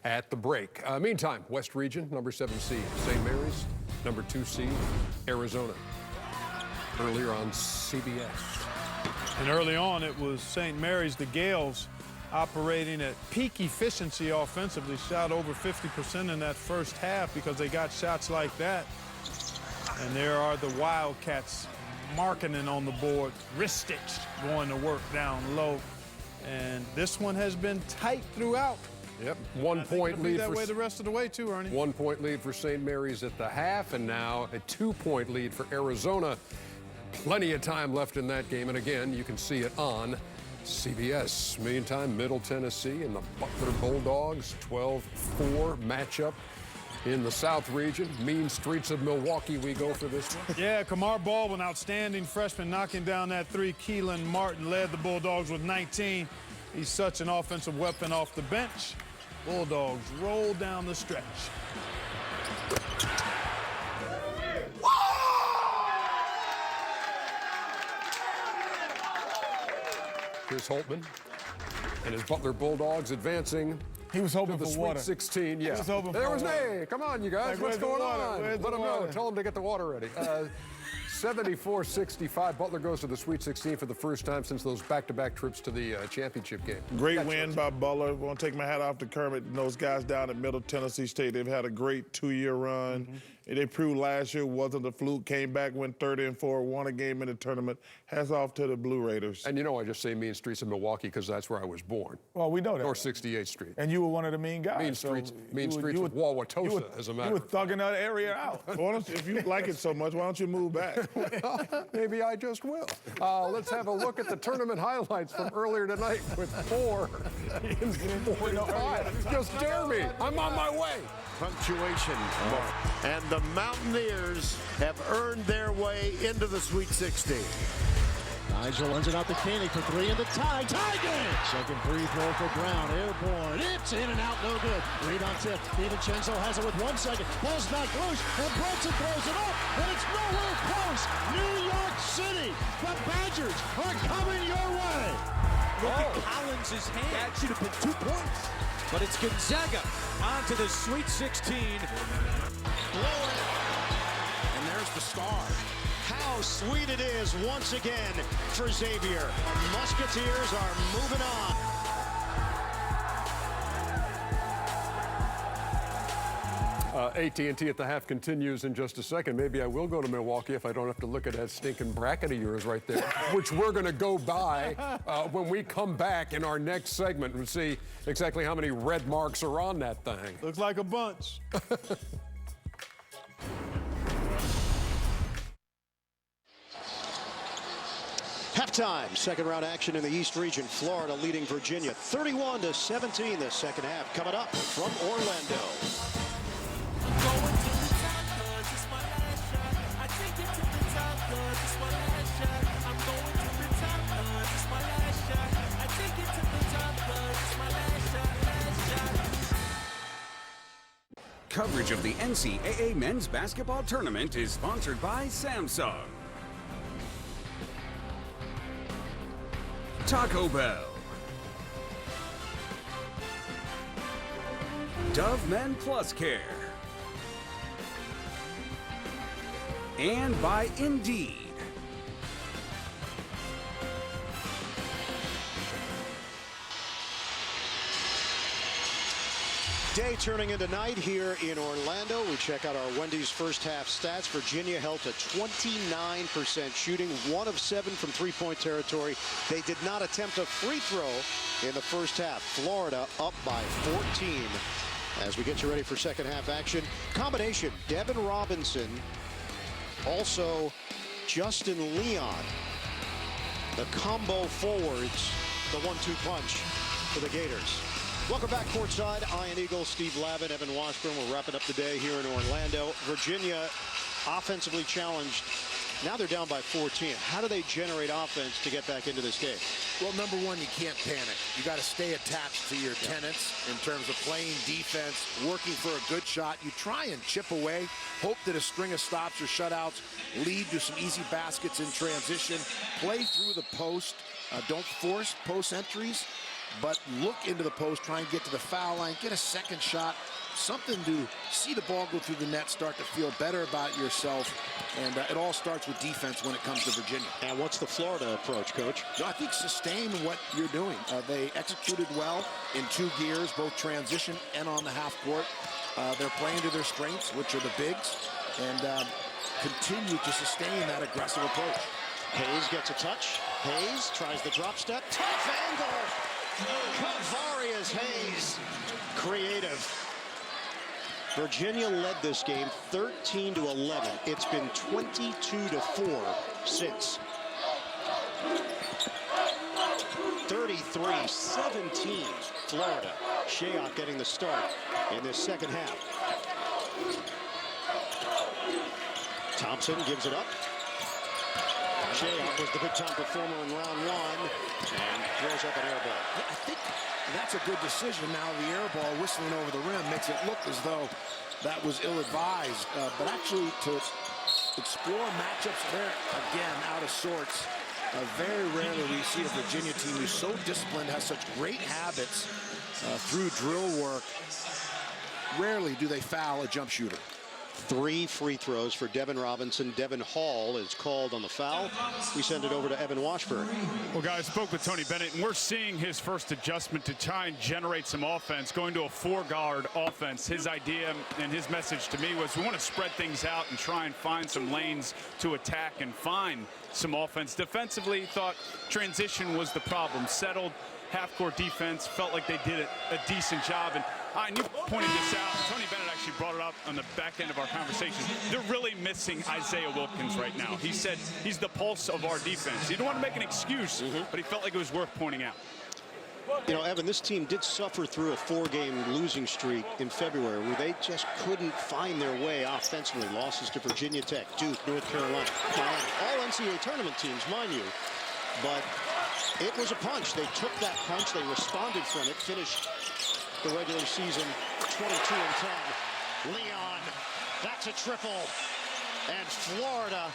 at the break. Meantime, West Region, number 7 seed, St. Mary's, number 2 seed, Arizona. Earlier on CBS. And early on, it was St. Mary's, the Gales, operating at peak efficiency offensively, shot over 50% in that first half because they got shots like that. And there are the Wildcats marketing on the board. Ristich going to work down low. And this one has been tight throughout. Yep, 1 point lead that way the rest of the way too, Ernie. 1 point lead for St. Mary's at the half, and now a 2 point lead for Arizona. Plenty of time left in that game, and again, you can see it on CBS. Meantime, Middle Tennessee and the Butler Bulldogs, 12-4 matchup in the South region. Mean streets of Milwaukee we go for this one. Yeah, Kamar Baldwin, outstanding freshman, knocking down that 3. Keelan Martin led the Bulldogs with 19. He's such an offensive weapon off the bench. Bulldogs roll down the stretch. Chris Holtman and his Butler Bulldogs advancing. He was hoping to the for Sweet water. 16, yeah. He was hoping there for was water. Hey, come on, you guys. Like, what's going on? Let them know. Tell them to get the water ready. 74-65. Butler goes to the Sweet 16 for the first time since those back-to-back trips to the championship game. Great win by Butler. I want to take my hat off to Kermit and those guys down at Middle Tennessee State. They've had a great 2-year run. They proved last year wasn't a fluke. Came back, went 30-4, won a game in the tournament. Hats off to the Blue Raiders. And you know I just say mean streets of Milwaukee because that's where I was born. Well, we know that. North 68th Street. And you were one of the mean guys. Mean streets of Wauwatosa, as a matter You of were thugging that area out. If you like it so much, why don't you move back? Maybe I just will. Let's have a look at the tournament highlights from earlier tonight with 4 in 45. Just dare me. I'm on my way. Punctuation. And the Mountaineers have earned their way into the Sweet 16. Nigel runs it out to Koenig for 3 in the tie. Tie game! Second free throw for Brown. Airborne. It's in and out. No good. Rebound tip. DiVincenzo has it with 1 second. Ball's back loose. And Brunson throws it up. And it's nowhere close. New York City. The Badgers are coming your way. Look at Collins' hand. That should have been 2 points. but it's Gonzaga on to the Sweet 16. Blow it. And there's the star. How sweet it is once again for Xavier. Our Musketeers are moving on. AT&T at the half continues in just a second. Maybe I will go to Milwaukee if I don't have to look at that stinking bracket of yours right there, which we're going to go by when we come back in our next segment and see exactly how many red marks are on that thing. Looks like a bunch. Halftime, second round action in the East region. Florida leading Virginia 31-17. The second half coming up from Orlando. Coverage of the NCAA men's basketball tournament is sponsored by Samsung, Taco Bell, Dove Men Plus Care, and by Indeed. Day turning into night here in Orlando. We check out our Wendy's first half stats. Virginia held to 29% shooting, 1 of 7 from three-point territory. They did not attempt a free throw in the first half. Florida up by 14. As we get you ready for second half action, combination Devin Robinson, also Justin Leon. The combo forwards, the 1-2 punch for the Gators. Welcome back courtside. Ian Eagle, Steve Lavin, Evan Washburn. We're wrapping up the day here in Orlando. Virginia offensively challenged. Now they're down by 14. How do they generate offense to get back into this game? Well, number one, you can't panic. You got to stay attached to your tenants in terms of playing defense, working for a good shot. You try and chip away, hope that a string of stops or shutouts lead to some easy baskets in transition. Play through the post. Don't force post entries, but look into the post, try and get to the foul line, get a second shot, something to see the ball go through the net, start to feel better about yourself. And it all starts with defense when it comes to Virginia. And what's the Florida approach, Coach? No, I think sustain what you're doing. They executed well in 2 gears, both transition and on the half court. They're playing to their strengths, which are the bigs, and continue to sustain that aggressive approach. Hayes gets a touch. Hayes tries the drop step. Tough angle. Kavarius Hayes. Creative. Virginia led this game 13-11. It's been 22-4 since. 33-17 Florida. Shayok getting the start in this second half. Thompson gives it up. Shayok was the big-time performer in round 1 and throws up an air ball. I think that's a good decision. Now the air ball whistling over the rim makes it look as though that was ill-advised. But actually to explore matchups there, again, out of sorts. Very rarely we see a Virginia team who's so disciplined, has such great habits through drill work. Rarely do they foul a jump shooter. 3 free throws for Devin Robinson. Devin Hall is called on the foul. We send it over to Evan Washburn. Well, guys, spoke with Tony Bennett, and we're seeing his first adjustment to try and generate some offense, going to a 4-guard offense. His idea and his message to me was we want to spread things out and try and find some lanes to attack and find some offense. Defensively, thought transition was the problem. Settled half-court defense, felt like they did a decent job. And you pointed this out. Tony Bennett actually brought it up on the back end of our conversation. They're really missing Isaiah Wilkins right now. He said he's the pulse of our defense. He didn't want to make an excuse, but he felt like it was worth pointing out. You know, Evan, this team did suffer through a 4-game losing streak in February where they just couldn't find their way offensively. Losses to Virginia Tech, Duke, North Carolina, all NCAA tournament teams, mind you. But it was a punch. They took that punch. They responded from it. Finished the regular season 22-10. Leon, that's a triple. And Florida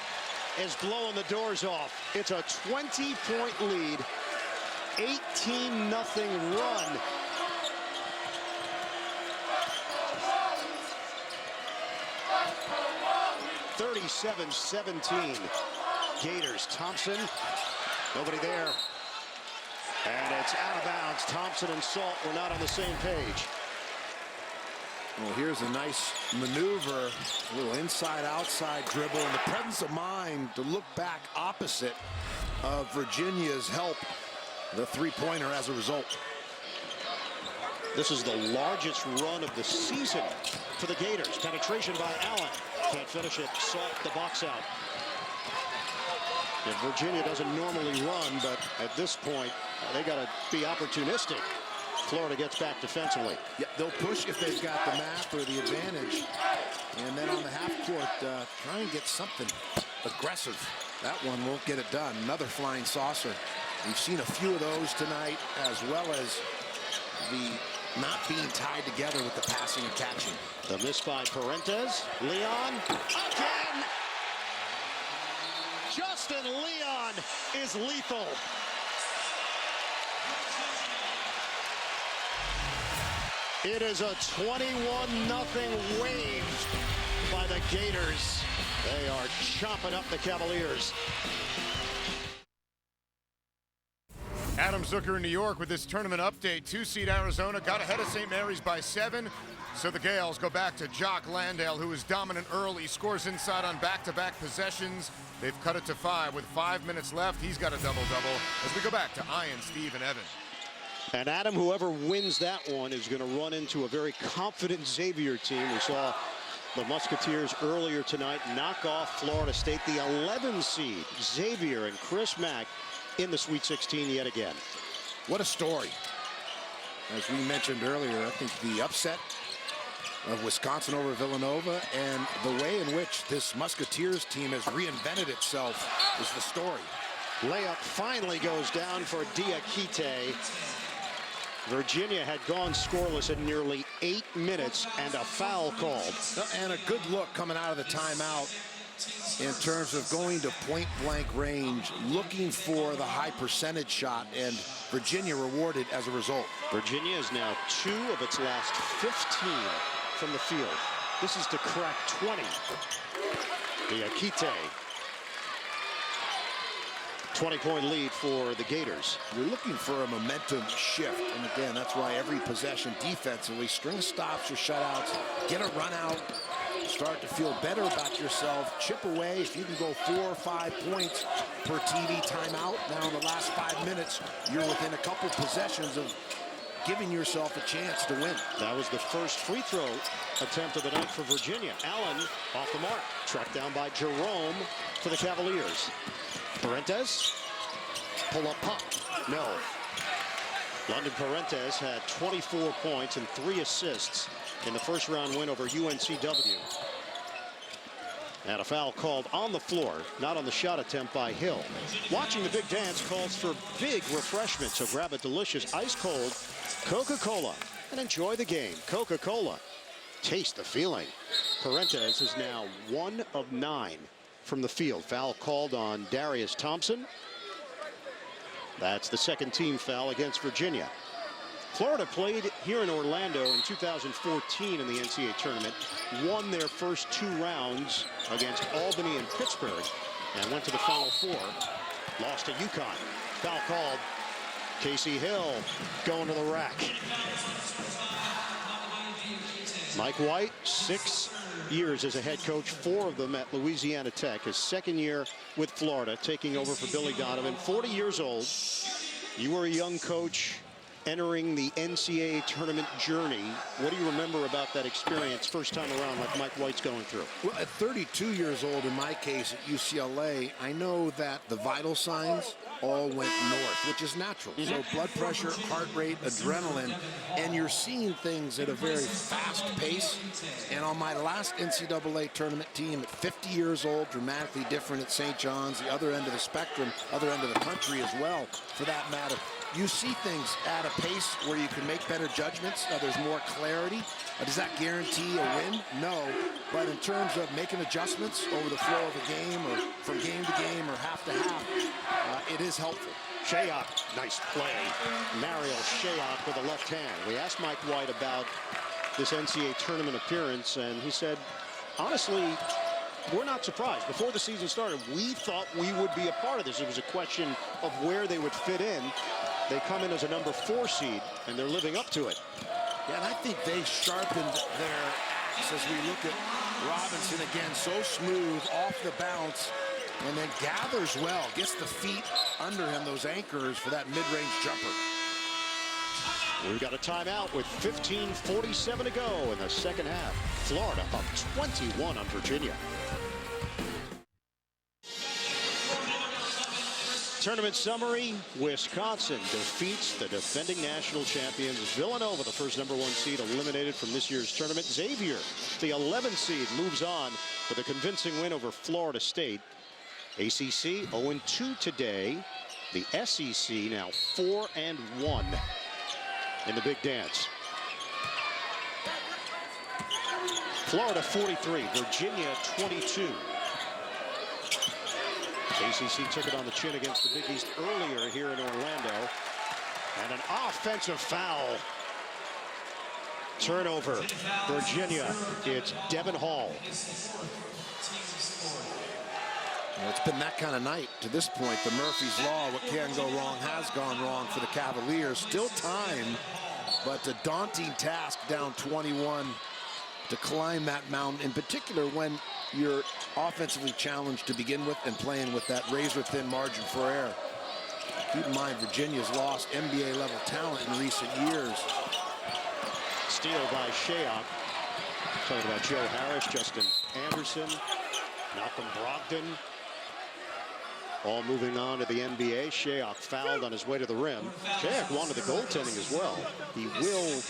is blowing the doors off. It's a 20-point lead. 18-0 run 37-17. Gators. Thompson. Nobody there. And it's out of bounds. Thompson and Salt were not on the same page. Well, here's a nice maneuver, a little inside-outside dribble, and the presence of mind to look back opposite of Virginia's help. The three-pointer as a result. This is the largest run of the season for the Gators. Penetration by Allen. Can't finish it. Salt the box out. And Virginia doesn't normally run, but at this point, they got to be opportunistic. Florida gets back defensively. Yeah, they'll push if they've got the math or the advantage. And then on the half court, try and get something aggressive. That one won't get it done. Another flying saucer. We've seen a few of those tonight, as well as the not being tied together with the passing and catching. The miss by Parentes. Leon again. Justin Leon is lethal. It is a 21-0 wave by the Gators. They are chopping up the Cavaliers. Adam Zucker in New York with this tournament update. 2-seed Arizona got ahead of St. Mary's by 7. So the Gales go back to Jock Landale, who was dominant early, scores inside on back-to-back possessions. They've cut it to 5 with 5 minutes left. He's got a double-double as we go back to Ian, Steve, and Evan. And Adam, whoever wins that one is going to run into a very confident Xavier team. We saw the Musketeers earlier tonight knock off Florida State, the 11 seed. Xavier and Chris Mack in the Sweet 16 yet again. What a story. As we mentioned earlier, I think the upset of Wisconsin over Villanova and the way in which this Musketeers team has reinvented itself is the story. Layup finally goes down for Diakite. Virginia had gone scoreless in nearly 8 minutes and a foul called. And a good look coming out of the timeout in terms of going to point-blank range, looking for the high percentage shot, and Virginia rewarded as a result. Virginia is now 2 of its last 15 from the field. This is to crack 20. Diakite. 20-point lead for the Gators. You're looking for a momentum shift, and again, that's why every possession defensively, string stops or shutouts, get a run out, start to feel better about yourself, chip away. If you can go 4 or 5 points per TV timeout, now in the last 5 minutes, you're within a couple possessions of giving yourself a chance to win. That was the first free throw attempt of the night for Virginia. Allen off the mark, tracked down by Jerome for the Cavaliers. Parentes, pull up pop, no. London Parentes had 24 points and 3 assists in the first round win over UNCW. And a foul called on the floor, not on the shot attempt by Hill. Watching the big dance calls for big refreshment, so grab a delicious ice cold Coca-Cola and enjoy the game. Coca-Cola, taste the feeling. Parentes is now 1 of 9 from the field. Foul called on Darius Thompson. That's the second team foul against Virginia. Florida played here in Orlando in 2014 in the NCAA tournament, won their first 2 rounds against Albany and Pittsburgh, and went to the Final Four. Lost to UConn. Foul called. Casey Hill going to the rack. Mike White, 6 years as a head coach, 4 of them at Louisiana Tech. His second year with Florida, taking over for Billy Donovan. 40 years old. You were a young coach entering the NCAA tournament journey. What do you remember about that experience first time around, like Mike White's going through? Well, at 32 years old, in my case at UCLA, I know that the vital signs all went north, which is natural. So blood pressure, heart rate, adrenaline, and you're seeing things at a very fast pace. And on my last NCAA tournament team at 50 years old, dramatically different at St. John's, the other end of the spectrum, other end of the country as well, for that matter. You see things at a pace where you can make better judgments. There's more clarity. Does that guarantee a win? No. But in terms of making adjustments over the flow of a game or from game to game or half to half, it is helpful. Shayok, nice play. Mario Shayok with a left hand. We asked Mike White about this NCAA tournament appearance, and he said, honestly, we're not surprised. Before the season started, we thought we would be a part of this. It was a question of where they would fit in. They come in as a number 4 seed, and they're living up to it. Yeah, and I think they sharpened their axe as we look at Robinson again, so smooth off the bounce, and then gathers well, gets the feet under him, those anchors for that mid-range jumper. We've got a timeout with 15:47 to go in the second half. Florida up 21 on Virginia. Tournament summary: Wisconsin defeats the defending national champions Villanova, the first number 1 seed, eliminated from this year's tournament. Xavier, the 11th seed, moves on with a convincing win over Florida State. ACC 0-2 today. The SEC now 4-1 in the big dance. Florida 43, Virginia 22. ACC took it on the chin against the Big East earlier here in Orlando. And an offensive foul. Turnover. Virginia. It's Devin Hall. Well, it's been that kind of night to this point. The Murphy's Law, what can go wrong has gone wrong for the Cavaliers. Still time, but a daunting task down 21 to climb that mountain, in particular when you're offensively challenged to begin with and playing with that razor-thin margin for error. Keep in mind, Virginia's lost NBA-level talent in recent years. Steal by Shayok. Talking about Joe Harris, Justin Anderson, Malcolm Brogdon. All moving on to the NBA. Shayok fouled on his way to the rim. Shayok wanted the goaltending as well. He will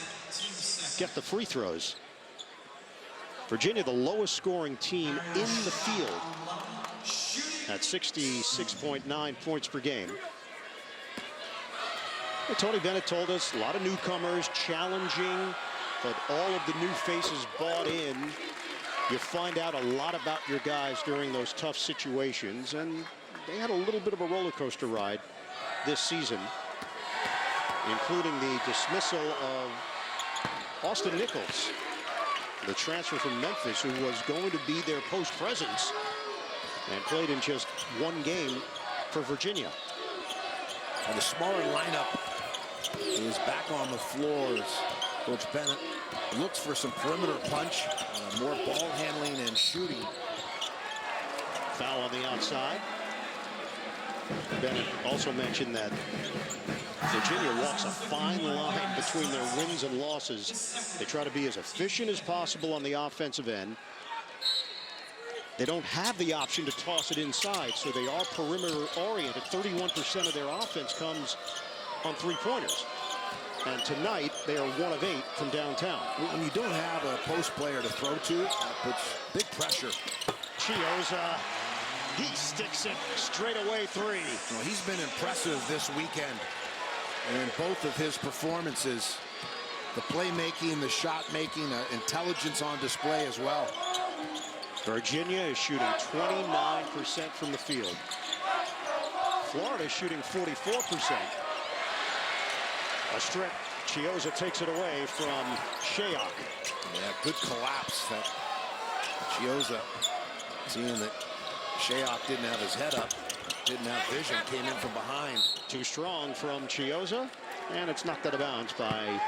get the free throws. Virginia, the lowest scoring team in the field at 66.9 points per game. Well, Tony Bennett told us a lot of newcomers, challenging, but all of the new faces bought in. You find out a lot about your guys during those tough situations, and they had a little bit of a roller coaster ride this season, including the dismissal of Austin Nichols, the transfer from Memphis, who was going to be their post presence and played in just 1 game for Virginia. And the smaller lineup is back on the floors. Coach Bennett looks for some perimeter punch, more ball handling and shooting. Foul on the outside. Bennett also mentioned that Virginia walks a fine line between their wins and losses. They try to be as efficient as possible on the offensive end. They don't have the option to toss it inside, so they are perimeter oriented. 31% of their offense comes on 3-pointers. And tonight, they are 1 of 8 from downtown. When you don't have a post player to throw to, that puts big pressure. Chioza, he sticks it straight away 3. Well, he's been impressive this weekend. And in both of his performances, the playmaking, the shot making, intelligence on display as well. Virginia is shooting 29% from the field. Florida is shooting 44%. A strip. Chioza takes it away from Shayok. Yeah, good collapse. That Chioza, seeing that Shayok didn't have his head up, didn't have vision, came in from behind. Too strong from Chioza, and it's knocked out of bounds by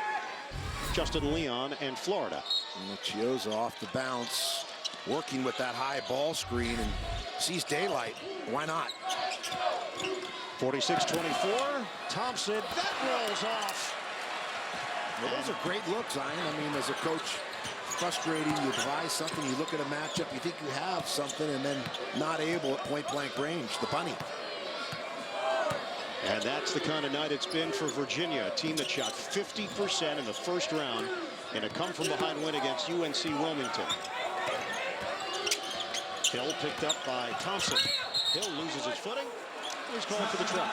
Justin Leon and Florida. And Chioza off the bounce, working with that high ball screen, and sees daylight. Why not? 46-24. Thompson, that rolls off. Well, those are great looks, Ian. I mean, as a coach, frustrating. You devise something, you look at a matchup, you think you have something, and then not able at point-blank range. The bunny. And that's the kind of night it's been for Virginia, a team that shot 50% in the first round in a come-from-behind win against UNC Wilmington. Hill picked up by Thompson. Hill loses his footing. He's calling for the try.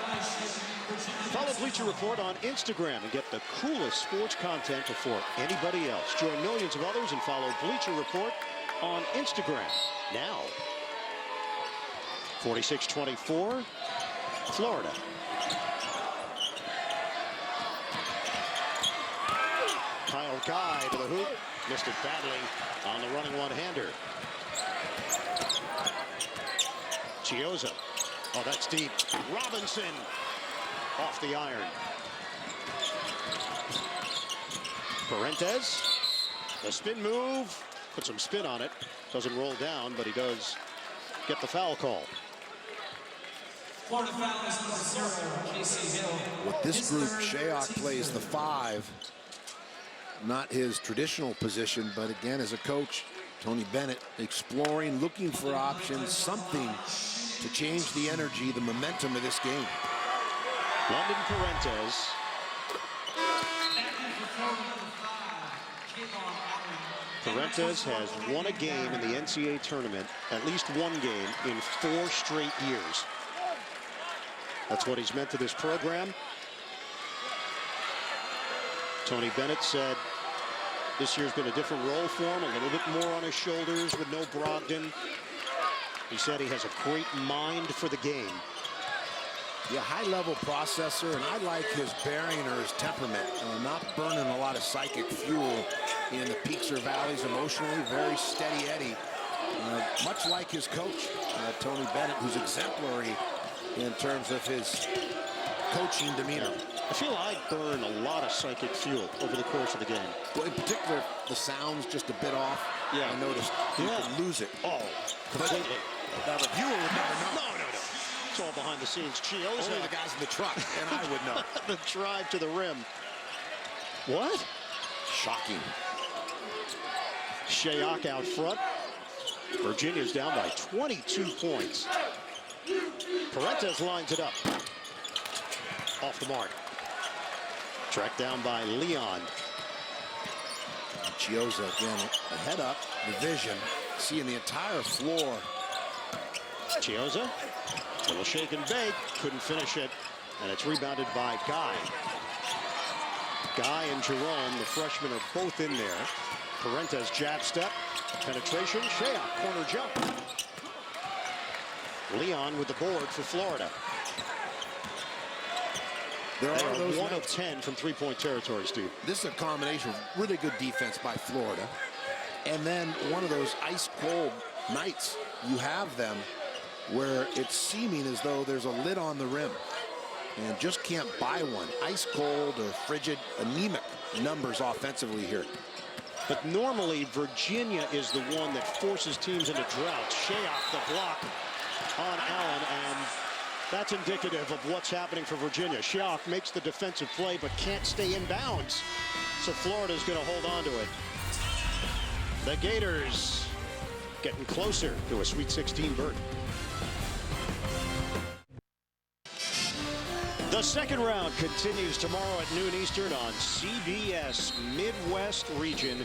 Follow Bleacher Report on Instagram and get the coolest sports content before anybody else. Join millions of others and follow Bleacher Report on Instagram now. 46-24, Florida. Kyle Guy to the hoop. Missed it badly on the running one-hander. Chioza. Oh, that's deep. Robinson off the iron. Parentes. The spin move. Put some spin on it. Doesn't roll down, but he does get the foul call. Florida foul is number 0, Casey Hill. With this group, Shayok plays the 5. Not his traditional position, but again, as a coach, Tony Bennett exploring, looking for options, something to change the energy, the momentum of this game. London Parentes. Parentes has won a game in the NCAA tournament, at least one game, in 4 straight years. That's what he's meant to this program. Tony Bennett said this year's been a different role for him, a little bit more on his shoulders with no Brogdon. He said he has a great mind for the game. Yeah, high-level processor, and I like his bearing or his temperament. Not burning a lot of psychic fuel in the peaks or valleys emotionally. Very steady Eddie. Much like his coach, Tony Bennett, who's exemplary in terms of his coaching demeanor. I feel I burn a lot of psychic fuel over the course of the game. Well, in particular, the sound's just a bit off. Yeah. I noticed you can lose it. Oh, completely. Now, the viewer would never know. No. It's all behind the scenes. Chioza. Only the guys in the truck, and I would know. The drive to the rim. What? Shocking. Shayok out front. Virginia's down by 22 points. Parentes lines it up. Off the mark. Tracked down by Leon. Chioza again, a head up, the vision, seeing the entire floor. Chioza, little shake and bake, couldn't finish it, and it's rebounded by Guy. Guy and Jerome, the freshmen, are both in there. Parentes jab step, penetration, Shayok corner jump. Leon with the board for Florida. They are those 1 of 10 from three-point territory, Steve. This is a combination of really good defense by Florida, and then one of those ice-cold nights you have them where it's seeming as though there's a lid on the rim and just can't buy one. Ice-cold or frigid, anemic numbers offensively here. But normally, Virginia is the one that forces teams into droughts. Shayok, the block on Allen, and that's indicative of what's happening for Virginia. Shayok makes the defensive play, but can't stay in bounds. So Florida's going to hold on to it. The Gators getting closer to a Sweet 16 berth. The second round continues tomorrow at noon Eastern on CBS Midwest Region.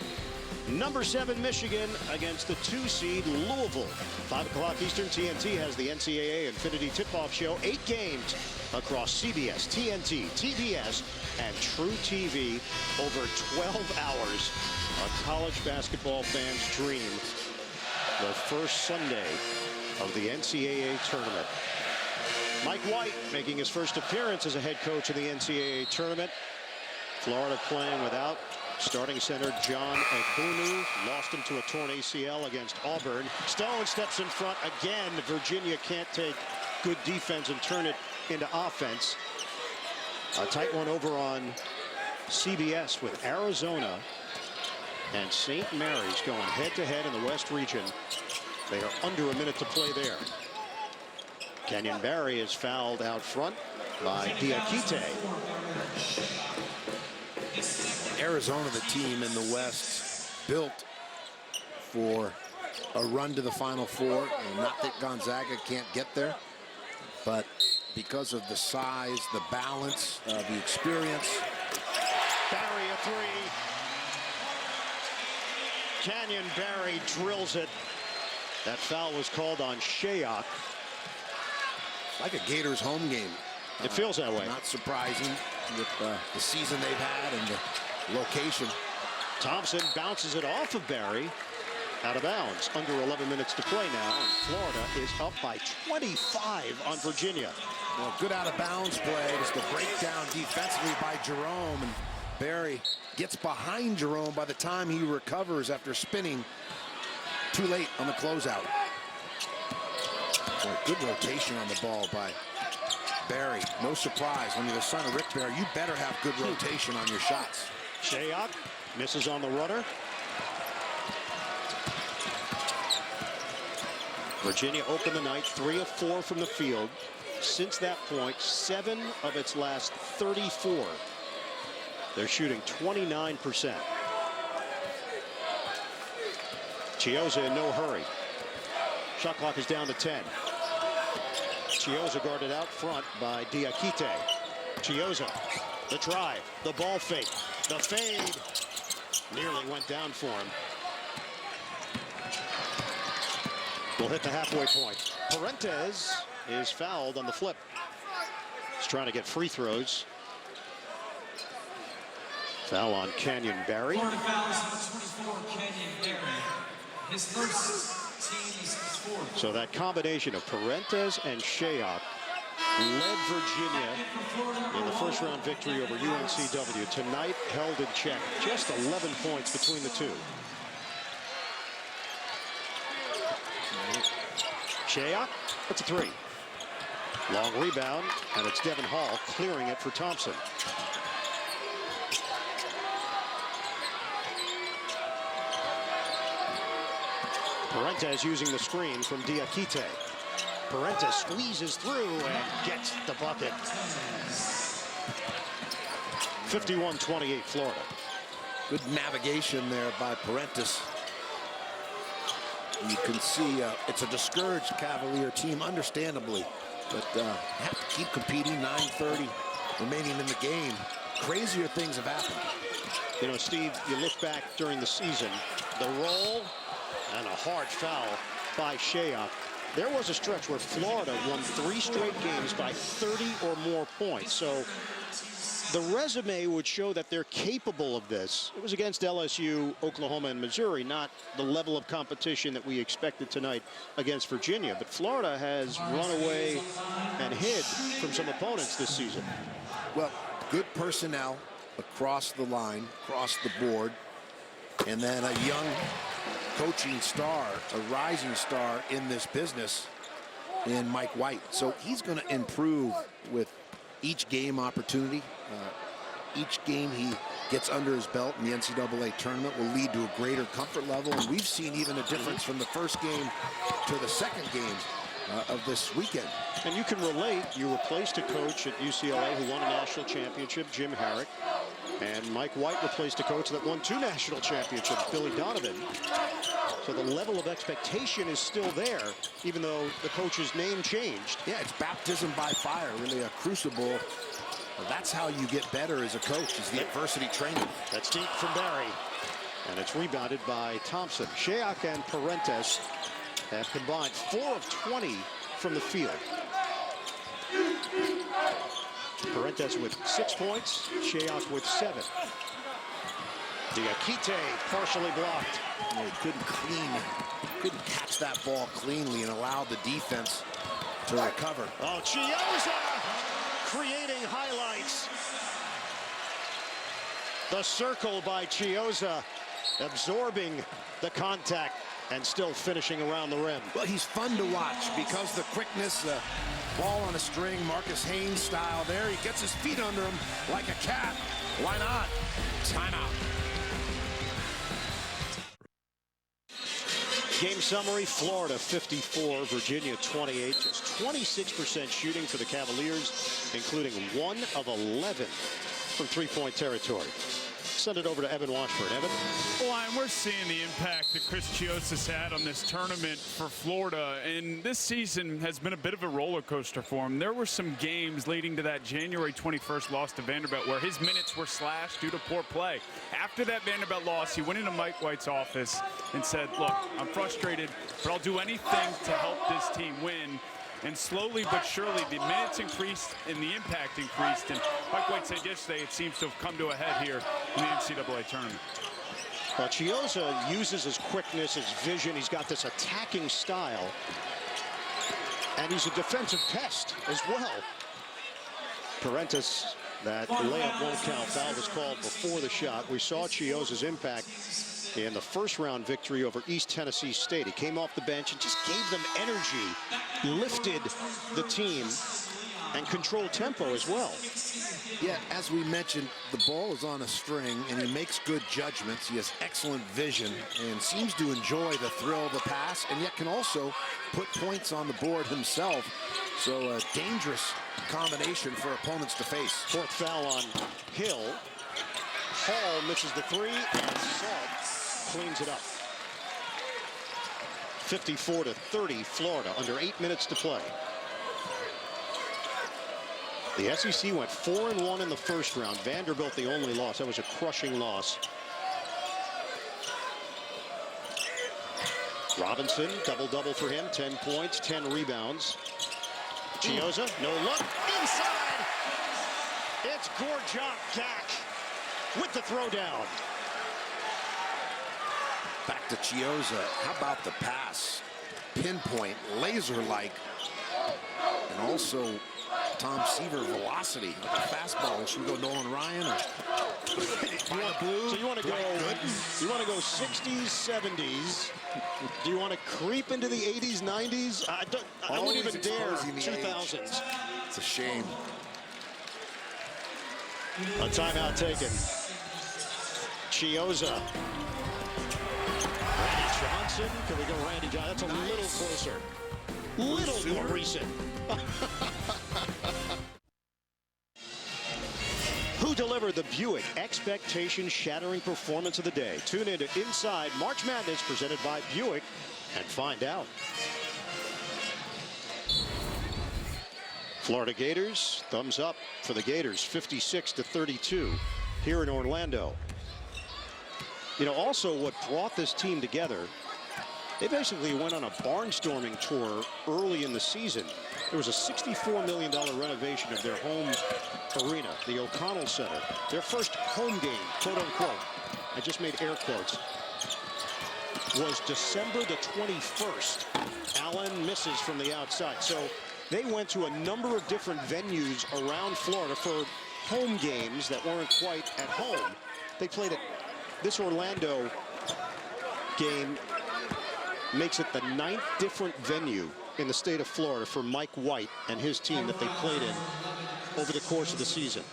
Number 7 Michigan against the 2 seed Louisville. 5 o'clock Eastern. TNT has the NCAA Infinity Tip-Off Show. 8 games across CBS, TNT, TBS, and True TV. Over 12 hours. A college basketball fan's dream. The first Sunday of the NCAA tournament. Mike White making his first appearance as a head coach in the NCAA tournament. Florida playing without starting center John Egbunu. Lost him to a torn ACL against Auburn. Stone steps in front again. Virginia can't take good defense and turn it into offense. A tight one over on CBS with Arizona and St. Mary's going head-to-head in the West region. They are under a minute to play there. Kenyon Barry is fouled out front by Diakite. Arizona, the team in the West, built for a run to the Final Four. And not that Gonzaga can't get there, but because of the size, the balance, the experience. Barry a three. Kenyon Barry drills it. That foul was called on Shayok. Like a Gators home game. It feels that way. Not surprising with the season they've had and the location. Thompson bounces it off of Barry. Out of bounds. Under 11 minutes to play now. And Florida is up by 25 on Virginia. Well, good out of bounds play. Just a breakdown defensively by Jerome. And Barry gets behind Jerome by the time he recovers after spinning. Too late on the closeout. Boy, good rotation on the ball by Barry. No surprise. When you're the son of Rick Barry, you better have good rotation on your shots. Shayok misses on the runner. Virginia opened the night 3 of 4 from the field. Since that point, 7 of its last 34. They're shooting 29%. Chiozza in no hurry. Shot clock is down to 10. Chiozza guarded out front by Diakite. Chiozza, the drive, the ball fake, the fade. Nearly went down for him. Will hit the halfway point. Parentes is fouled on the flip. He's trying to get free throws. Foul on Canyon Barry. Florida fouls 24, Canyon Barry. His first team's fourth. So that combination of Parentes and Shayok led Virginia in the first round victory over UNCW. Tonight held in check. Just 11 points between the two. Shayok, that's a 3. Long rebound, and it's Devin Hall clearing it for Thompson. Parentes using the screen from Diakite. Parentes squeezes through and gets the bucket. 51-28 Florida. Good navigation there by Parentes. You can see it's a discouraged Cavalier team, understandably, but have to keep competing. 9:30 remaining in the game. Crazier things have happened. You know, Steve, you look back during the season, the roll and a hard foul by Shayok. There was a stretch where Florida won 3 straight games by 30 or more points. So the resume would show that they're capable of this. It was against LSU, Oklahoma, and Missouri, not the level of competition that we expected tonight against Virginia. But Florida has run away and hid from some opponents this season. Well, good personnel across the line, across the board, and then a young coaching star, a rising star in this business in Mike White. So he's going to improve with each game opportunity. Each game he gets under his belt in the NCAA tournament will lead to a greater comfort level. And we've seen even a difference from the first game to the second game of this weekend. And you can relate. You replaced a coach at UCLA who won a national championship, Jim Harrick. And Mike White replaced a coach that won 2 national championships, Billy Donovan. So the level of expectation is still there, even though the coach's name changed. Yeah, it's baptism by fire, really a crucible. Well, that's how you get better as a coach, is the adversity training. That's deep from Barry. And it's rebounded by Thompson. Shayok and Parentes have combined 4 of 20 from the field. Parentes with 6 points, Shayok with 7. Diakite partially blocked. He couldn't catch that ball cleanly and allow the defense to recover. Oh, Chiozza creating highlights. The circle by Chiozza, absorbing the contact and still finishing around the rim. Well, he's fun to watch because the quickness, the ball on a string, Marcus Haynes style there. He gets his feet under him like a cat. Why not? Timeout. Game summary, Florida 54, Virginia 28. Just 26% shooting for the Cavaliers, including 1 of 11 from three-point territory. Send it over to Evan Washburn. Evan? Well, and we're seeing the impact that Chris Chiozza's had on this tournament for Florida, and this season has been a bit of a roller coaster for him. There were some games leading to that January 21st loss to Vanderbilt where his minutes were slashed due to poor play. After that Vanderbilt loss, he went into Mike White's office and said, look, I'm frustrated, but I'll do anything to help this team win. And slowly but surely, the minutes increased and the impact increased. And Mike White said yesterday it seems to have come to a head here in the NCAA tournament. Well, Chiozza uses his quickness, his vision. He's got this attacking style. And he's a defensive pest as well. Parentes, that layup won't count. Foul was called before the shot. We saw Chiozza's impact in the first-round victory over East Tennessee State. He came off the bench and just gave them energy, lifted the team, and controlled tempo as well. Yeah, as we mentioned, the ball is on a string, and he makes good judgments. He has excellent vision and seems to enjoy the thrill of the pass, and yet can also put points on the board himself. So a dangerous combination for opponents to face. Fourth foul on Hill. Hall misses the three, and Salt cleans it up. 54-30, Florida, under 8 minutes to play. The SEC went 4-1 in the first round. Vanderbilt the only loss. That was a crushing loss. Robinson, double-double for him. 10 points, 10 rebounds. Chiozza, no look. Inside! It's Gorjak Gak with the throwdown. Back to Chiozza. How about the pass? Pinpoint, laser-like. And also Tom Seaver velocity with the fastball. Should we go Nolan Ryan or blue? So you want to go 60s, 70s. Do you want to creep into the 80s, 90s? I wouldn't even dare 2000s. It's a shame. A timeout taken. Chiozza. Randy Johnson. Can we go Randy Johnson? That's a little closer. Little more recent. Who delivered the Buick expectation-shattering performance of the day? Tune in to Inside March Madness presented by Buick and find out. Florida Gators, thumbs up for the Gators, 56-32 here in Orlando. You know, also what brought this team together, they basically went on a barnstorming tour early in the season. There was a $64 million renovation of their home arena, the O'Connell Center. Their first home game, quote unquote, I just made air quotes, was December the 21st. Allen misses from the outside. So they went to a number of different venues around Florida for home games that weren't quite at home. They played at this Orlando game, makes it the 9th different venue in the state of Florida for Mike White and his team that they played in over the course of the season.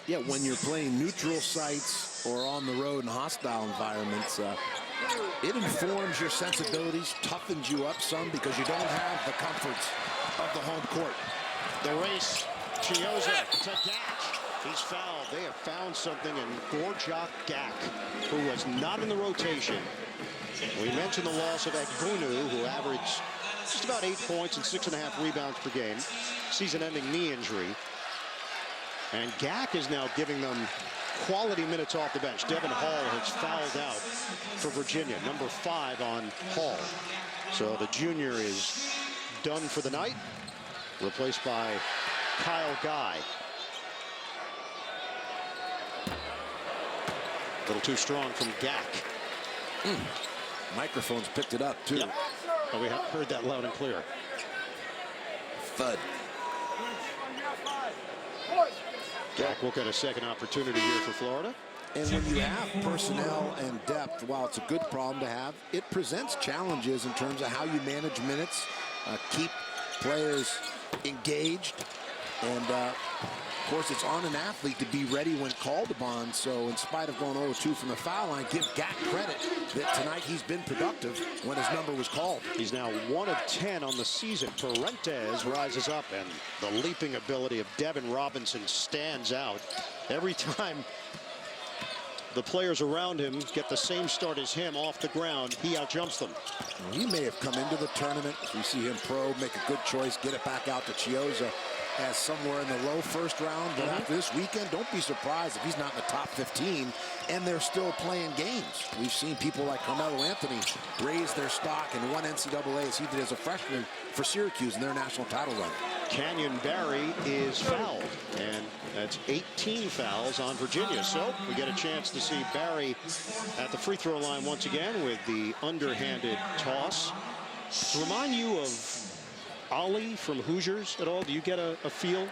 Yeah, when you're playing neutral sites or on the road in hostile environments, it informs your sensibilities, toughens you up some because you don't have the comforts of the home court. The race, Chiozza to Gak. He's fouled. They have found something in Gorjak Gak, who was not in the rotation. We mentioned the loss of Egbunu, who averaged just about 8 points and 6.5 rebounds per game. Season-ending knee injury. And Gak is now giving them quality minutes off the bench. Devin Hall has fouled out for Virginia, number 5 on Hall. So the junior is done for the night, replaced by Kyle Guy. A little too strong from Gak. Microphones picked it up, too. Yep. Oh, we heard that loud and clear. Thud. Gak will get a second opportunity here for Florida. And when you have personnel and depth, while it's a good problem to have, it presents challenges in terms of how you manage minutes, keep players engaged, and of course, it's on an athlete to be ready when called upon. So in spite of going 0-2 from the foul line, give Gak credit that tonight he's been productive when his number was called. He's now 1 of 10 on the season. Parentes rises up, and the leaping ability of Devin Robinson stands out. Every time the players around him get the same start as him off the ground, he outjumps them. Well, he may have come into the tournament. We see him probe, make a good choice, get it back out to Chiozza as somewhere in the low first round. But after this weekend, don't be surprised if he's not in the top 15 and they're still playing games. We've seen people like Carmelo Anthony raise their stock and won NCAA as he did as a freshman for Syracuse in their national title run. Canyon Barry is fouled, and that's 18 fouls on Virginia. So we get a chance to see Barry at the free throw line once again with the underhanded toss. Remind you of Ollie from Hoosiers at all? Do you get a feel?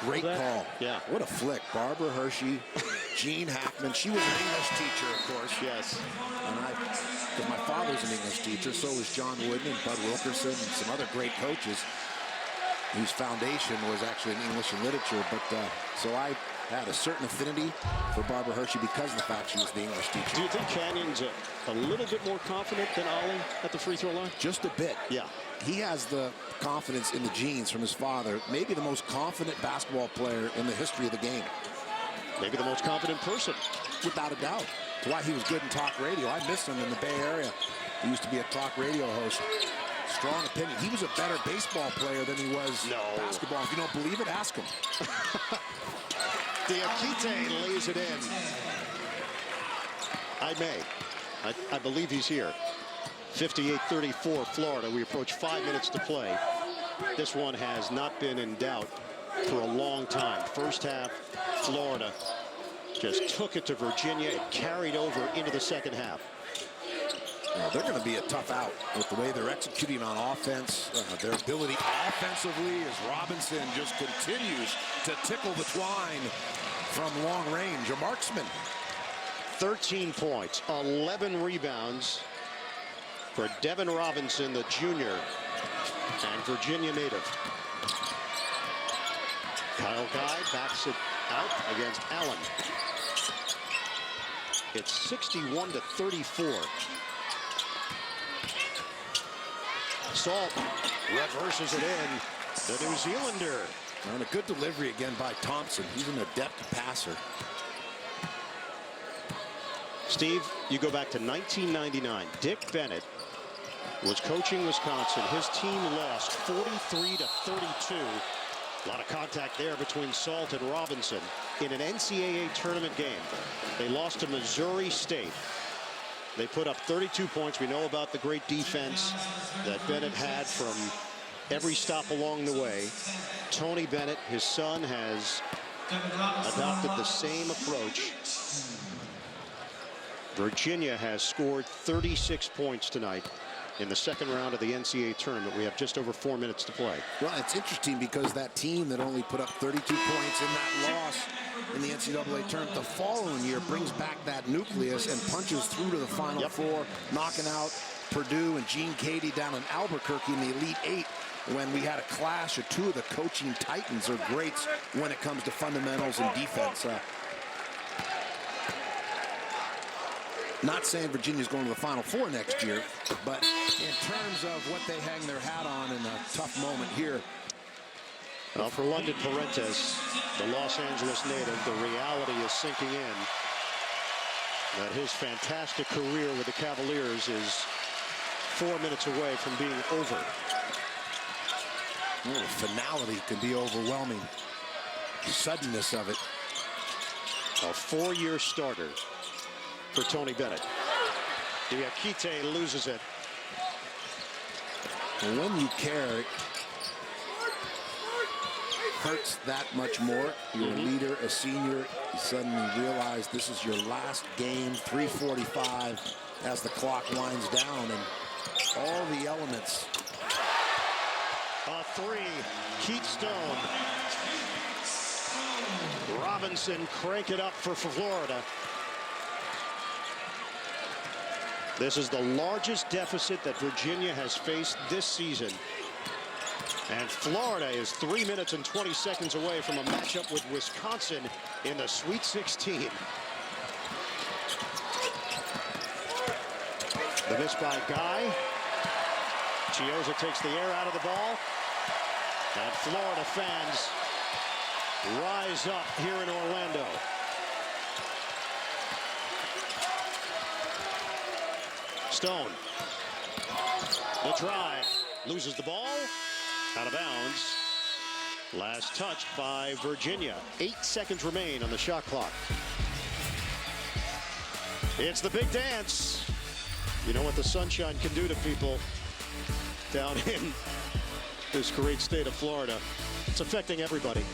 Great call. Yeah. What a flick. Barbara Hershey, Jean Hackman. She was an English teacher, of course. Yes. And because my father's an English teacher, so was John Wooden and Bud Wilkerson and some other great coaches whose foundation was actually in English and literature. But so I had a certain affinity for Barbara Hershey because of the fact she was the English teacher. Do you think Canyon's a little bit more confident than Ollie at the free throw line? Just a bit. Yeah. He has the confidence in the genes from his father. Maybe the most confident basketball player in the history of the game. Maybe the most confident person. Without a doubt. That's why he was good in talk radio. I miss him in the Bay Area. He used to be a talk radio host. Strong opinion. He was a better baseball player than he was basketball. If you don't believe it, ask him. Diakite lays it in. I believe he's here. 58-34 Florida. We approach 5 minutes to play. This one has not been in doubt for a long time. First half, Florida just took it to Virginia. It carried over into the second half. Well, they're going to be a tough out with the way they're executing on offense. Their ability offensively as Robinson just continues to tickle the twine from long range. A marksman. 13 points, 11 rebounds for Devin Robinson, the junior and Virginia native. Kyle Guy backs it out against Allen. It's 61-34. Salt reverses it in. The New Zealander. And a good delivery again by Thompson. He's an adept passer. Steve, you go back to 1999. Dick Bennett was coaching Wisconsin. His team lost 43-32. A lot of contact there between Salt and Robinson in an NCAA tournament game. They lost to Missouri State. They put up 32 points. We know about the great defense that Bennett had from every stop along the way. Tony Bennett, his son, has adopted the same approach. Virginia has scored 36 points tonight in the second round of the NCAA tournament. We have just over 4 minutes to play. Well, it's interesting because that team that only put up 32 points in that loss in the NCAA tournament the following year brings back that nucleus and punches through to the Final Four, knocking out Purdue and Gene Cady down in Albuquerque in the Elite Eight when we had a clash of two of the coaching titans or greats when it comes to fundamentals and defense. Not saying Virginia's going to the Final Four next year, but in terms of what they hang their hat on in a tough moment here. Well, for London Parentes, the Los Angeles native, the reality is sinking in that his fantastic career with the Cavaliers is 4 minutes away from being over. Oh, finality can be overwhelming. The suddenness of it. A four-year starter for Tony Bennett. Diakite loses it. When you care, it hurts that much more. You're a leader, a senior. You suddenly realize this is your last game, 3:45 as the clock winds down, and all the elements. A three, Keith Stone. Robinson crank it up for Florida. This is the largest deficit that Virginia has faced this season. And Florida is 3 minutes and 20 seconds away from a matchup with Wisconsin in the Sweet 16. The miss by Guy. Chiozza takes the air out of the ball. And Florida fans rise up here in Orlando. Stone. The drive. Loses the ball. Out of bounds. Last touched by Virginia. 8 seconds remain on the shot clock. It's the big dance. You know what the sunshine can do to people down in this great state of Florida. It's affecting everybody.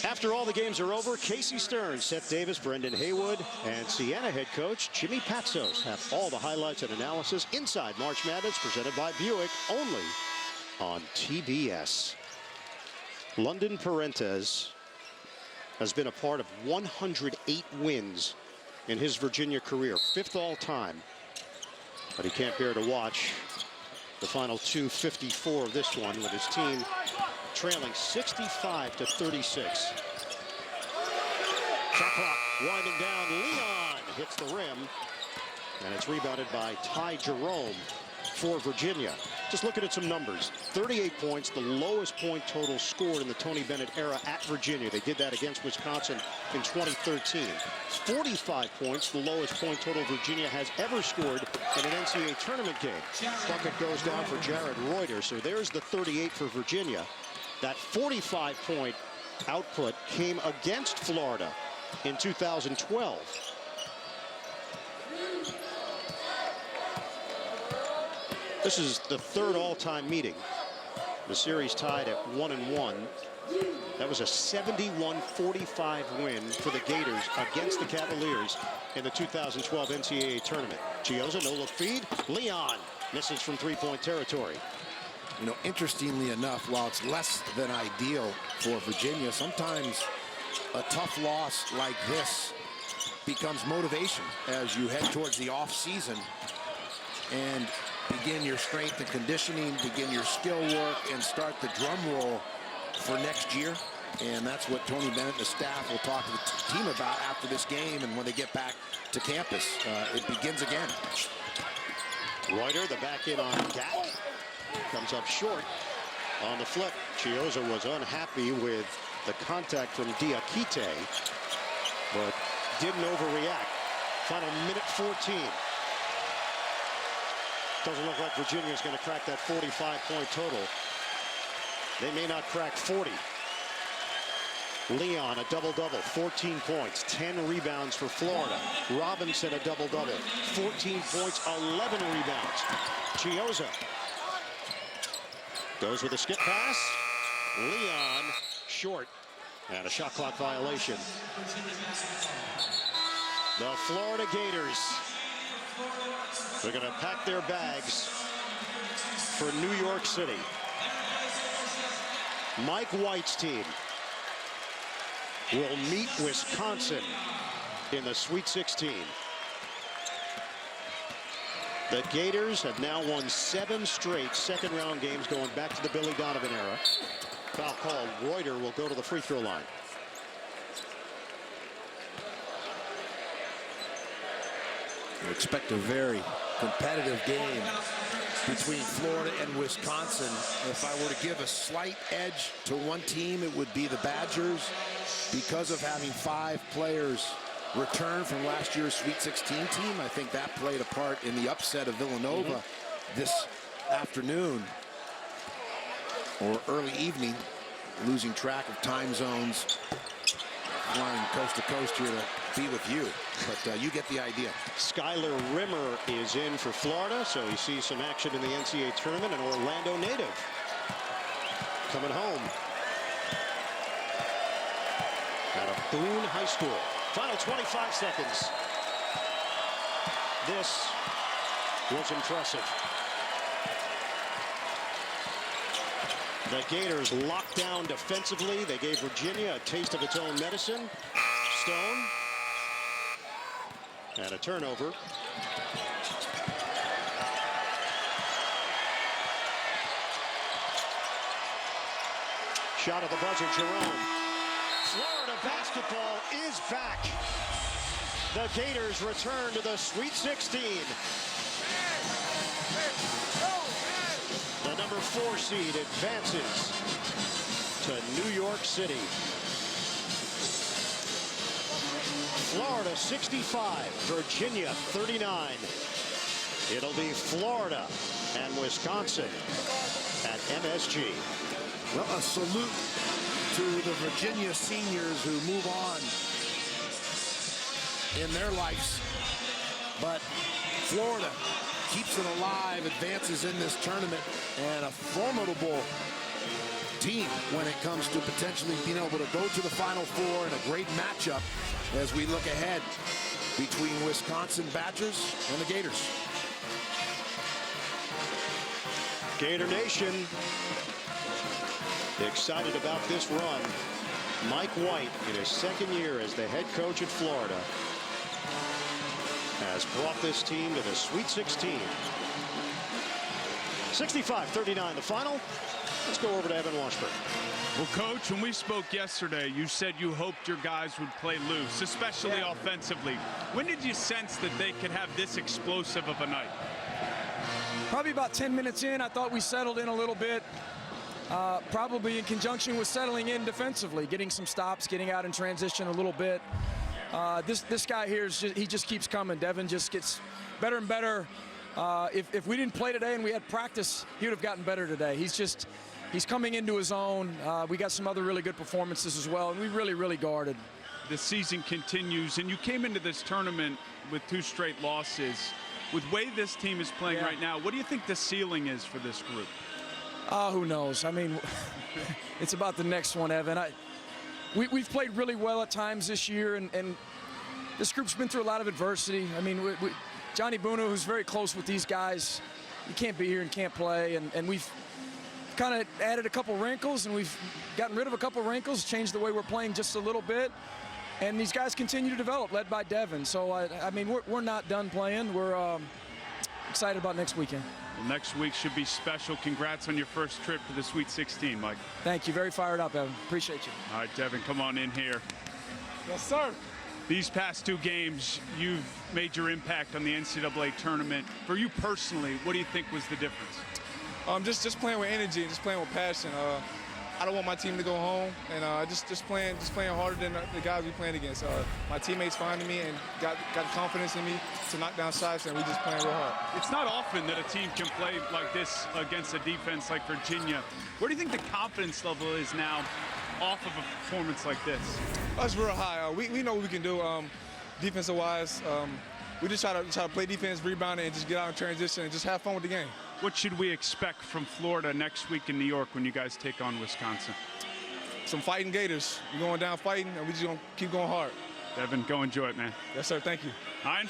After all the games are over, Casey Stearns, Seth Davis, Brendan Haywood, and Siena head coach Jimmy Patsos have all the highlights and analysis inside March Madness, presented by Buick, only on TBS. London Parentes has been a part of 108 wins in his Virginia career, 5th all time. But he can't bear to watch the final 2:54 of this one with his team trailing 65-36. Shot clock winding down. Leon hits the rim, and it's rebounded by Ty Jerome for Virginia. Just looking at some numbers. 38 points, the lowest point total scored in the Tony Bennett era at Virginia. They did that against Wisconsin in 2013. 45 points, the lowest point total Virginia has ever scored in an NCAA tournament game. Bucket goes down for Jared Reuter, so there's the 38 for Virginia. That 45-point output came against Florida in 2012. This is the 3rd all-time meeting. The series tied at 1-1. That was a 71-45 win for the Gators against the Cavaliers in the 2012 NCAA tournament. Chiozza, no-look feed. Leon misses from three-point territory. You know, interestingly enough, while it's less than ideal for Virginia, sometimes a tough loss like this becomes motivation as you head towards the off-season and begin your strength and conditioning, begin your skill work, and start the drum roll for next year. And that's what Tony Bennett and the staff will talk to the team about after this game and when they get back to campus. It begins again. Reuter, the back in on Gat. Comes up short on the flip. Chiozza was unhappy with the contact from Diakite, but didn't overreact. Final minute 14. Doesn't look like Virginia's going to crack that 45-point total. They may not crack 40. Leon, a double-double, 14 points, 10 rebounds for Florida. Robinson, a double-double, 14 points, 11 rebounds. Chiozza goes with a skip pass. Leon, short, and a shot clock violation. The Florida Gators, they're going to pack their bags for New York City. Mike White's team will meet Wisconsin in the Sweet 16. The Gators have now won 7 straight second-round games going back to the Billy Donovan era. Foul called. Reuter will go to the free throw line. You expect a very competitive game between Florida and Wisconsin. If I were to give a slight edge to one team, it would be the Badgers because of having 5 players return from last year's Sweet 16 team. I think that played a part in the upset of Villanova this afternoon or early evening, losing track of time zones, flying coast to coast here to be with you, but you get the idea. Skylar Rimmer is in for Florida, so he sees some action in the NCAA tournament. An Orlando native coming home out of Boone High School. Final 25 seconds. This was impressive. The Gators locked down defensively. They gave Virginia a taste of its own medicine. Stone. And a turnover. Shot at the buzzer, Jerome. Florida basketball is back. The Gators return to the Sweet 16. The number 4 seed advances to New York City. Florida 65, Virginia 39. It'll be Florida and Wisconsin at MSG. Well, a salute to the Virginia seniors who move on in their lives. But Florida keeps it alive, advances in this tournament, and a formidable team when it comes to potentially being able to go to the Final Four, and a great matchup as we look ahead between Wisconsin Badgers and the Gators. Gator Nation excited about this run. Mike White, in his second year as the head coach at Florida, has brought this team to the Sweet 16. 65-39 the final. Let's go over to Evan Washburn. Well, Coach, when we spoke yesterday, you said you hoped your guys would play loose, especially offensively. When did you sense that they could have this explosive of a night? Probably about 10 minutes in, I thought we settled in a little bit. Probably in conjunction with settling in defensively, getting some stops, getting out in transition a little bit. This guy here, he just keeps coming. Devin just gets better and better. If we didn't play today and we had practice, he would have gotten better today. He's coming into his own. We got some other really good performances as well, and we really guarded. The season continues, and you came into this tournament with 2 straight losses. With the way this team is playing right now, what do you think the ceiling is for this group? Who knows? I mean, it's about the next one, Evan. We've played really well at times this year, and this group's been through a lot of adversity. I mean, Johnny Boone, who's very close with these guys, he can't be here and can't play, and we've kind of added a couple wrinkles, and we've gotten rid of a couple wrinkles, changed the way we're playing just a little bit, and these guys continue to develop, led by Devin. So, I mean, we're not done playing. We're excited about next weekend. Well, next week should be special. Congrats on your first trip to the Sweet 16, Mike. Thank you. Very fired up, Evan. Appreciate you. All right, Devin, come on in here. Yes, sir. These past 2 games, you've made your impact on the NCAA tournament. For you personally, what do you think was the difference? Just playing with energy, just playing with passion. I don't want my team to go home, and just playing harder than the guys we playing against. My teammates finding me and got confidence in me to knock down shots, and we just playing real hard. It's not often that a team can play like this against a defense like Virginia. Where do you think the confidence level is now off of a performance like this? That's real high. We know what we can do defensive-wise. We just try to play defense, rebound, and just get out in transition and just have fun with the game. What should we expect from Florida next week in New York when you guys take on Wisconsin? Some fighting Gators. We're going down fighting, and we just going to keep going hard. Devin, go enjoy it, man. Yes, sir. Thank you. Hein?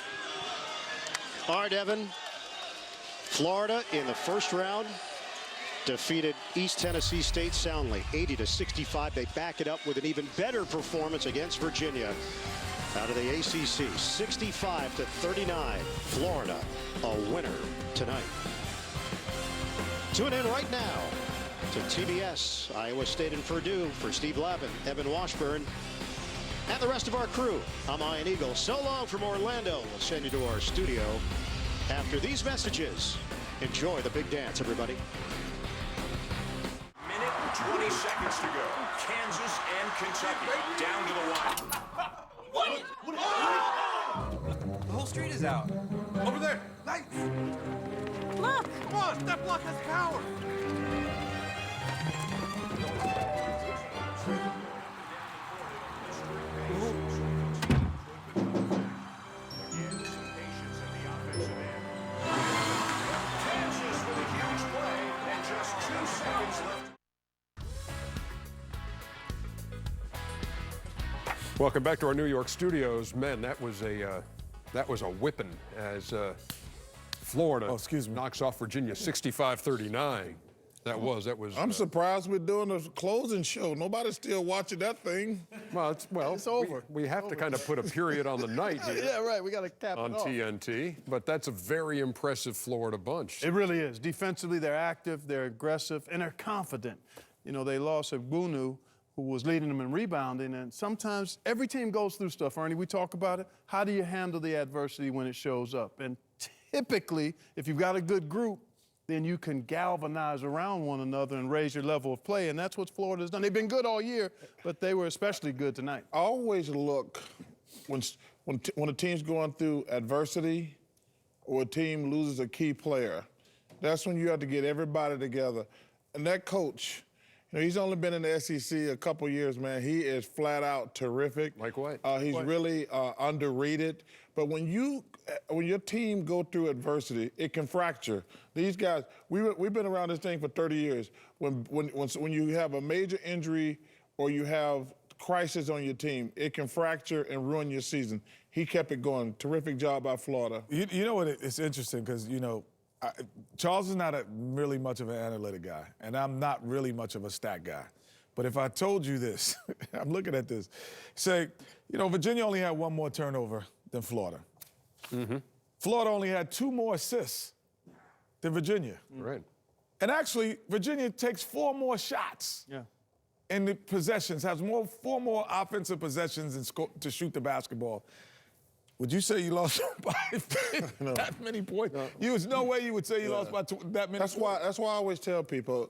All right, Evan. Florida in the first round defeated East Tennessee State soundly, 80-65. They back it up with an even better performance against Virginia out of the ACC, 65-39. Florida, a winner tonight. Tune in right now to TBS, Iowa State and Purdue. For Steve Lavin, Evan Washburn, and the rest of our crew, I'm Ian Eagle. So long from Orlando. We'll send you to our studio after these messages. Enjoy the big dance, everybody. Minute and 20 seconds to go. Kansas and Kentucky down to the wire. What? The whole street is out. Over there. Lights. Look! Come on, that block has power. Kansas with a huge play and just 2 seconds left. Welcome back to our New York studios. Men, that was a whipping as Florida knocks off Virginia 65-39. That was. I'm surprised we're doing a closing show. Nobody's still watching that thing. Well, it's over. We have to kind of put a period on the night here. Yeah, right. We got to cap on it off. TNT. But that's a very impressive Florida bunch. It really is. Defensively, they're active, they're aggressive, and they're confident. You know, they lost Agbunu, who was leading them in rebounding, and sometimes every team goes through stuff, Ernie. We talk about it. How do you handle the adversity when it shows up? And typically, if you've got a good group, then you can galvanize around one another and raise your level of play, and that's what Florida's done. They've been good all year, but they were especially good tonight. I always look when a team's going through adversity or a team loses a key player, that's when you have to get everybody together. And that coach, you know, he's only been in the SEC a couple years, man. He is flat out terrific. Like what? He's really underrated. But when your team go through adversity, it can fracture. These guys, we've been around this thing for 30 years. When you have a major injury or you have crisis on your team, it can fracture and ruin your season. He kept it going. Terrific job by Florida. You know what? It's interesting because, you know, Charles is not really much of an analytic guy, and I'm not really much of a stat guy. But if I told you this, I'm looking at this, say, Virginia only had one more turnover than Florida. Mm-hmm. Florida only had 2 more assists than Virginia. Right. And actually, Virginia takes 4 more shots. Yeah. In the possessions, has 4 more offensive possessions to shoot the basketball. Would you say you lost by that many points? No. There's no way you would say you lost by that many points. That's why I always tell people,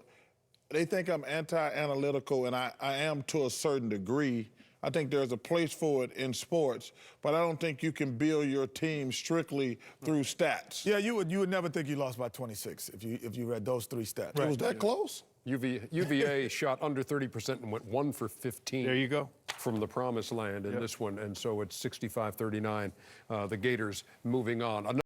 they think I'm anti-analytical, and I am to a certain degree. I think there's a place for it in sports, but I don't think you can build your team strictly through stats. Yeah, you would never think you lost by 26 if you read those 3 stats. Right. Was that close? UVA shot under 30% and went 1 for 15. There you go. From the promised land in this one, and so it's 65-39. The Gators moving on.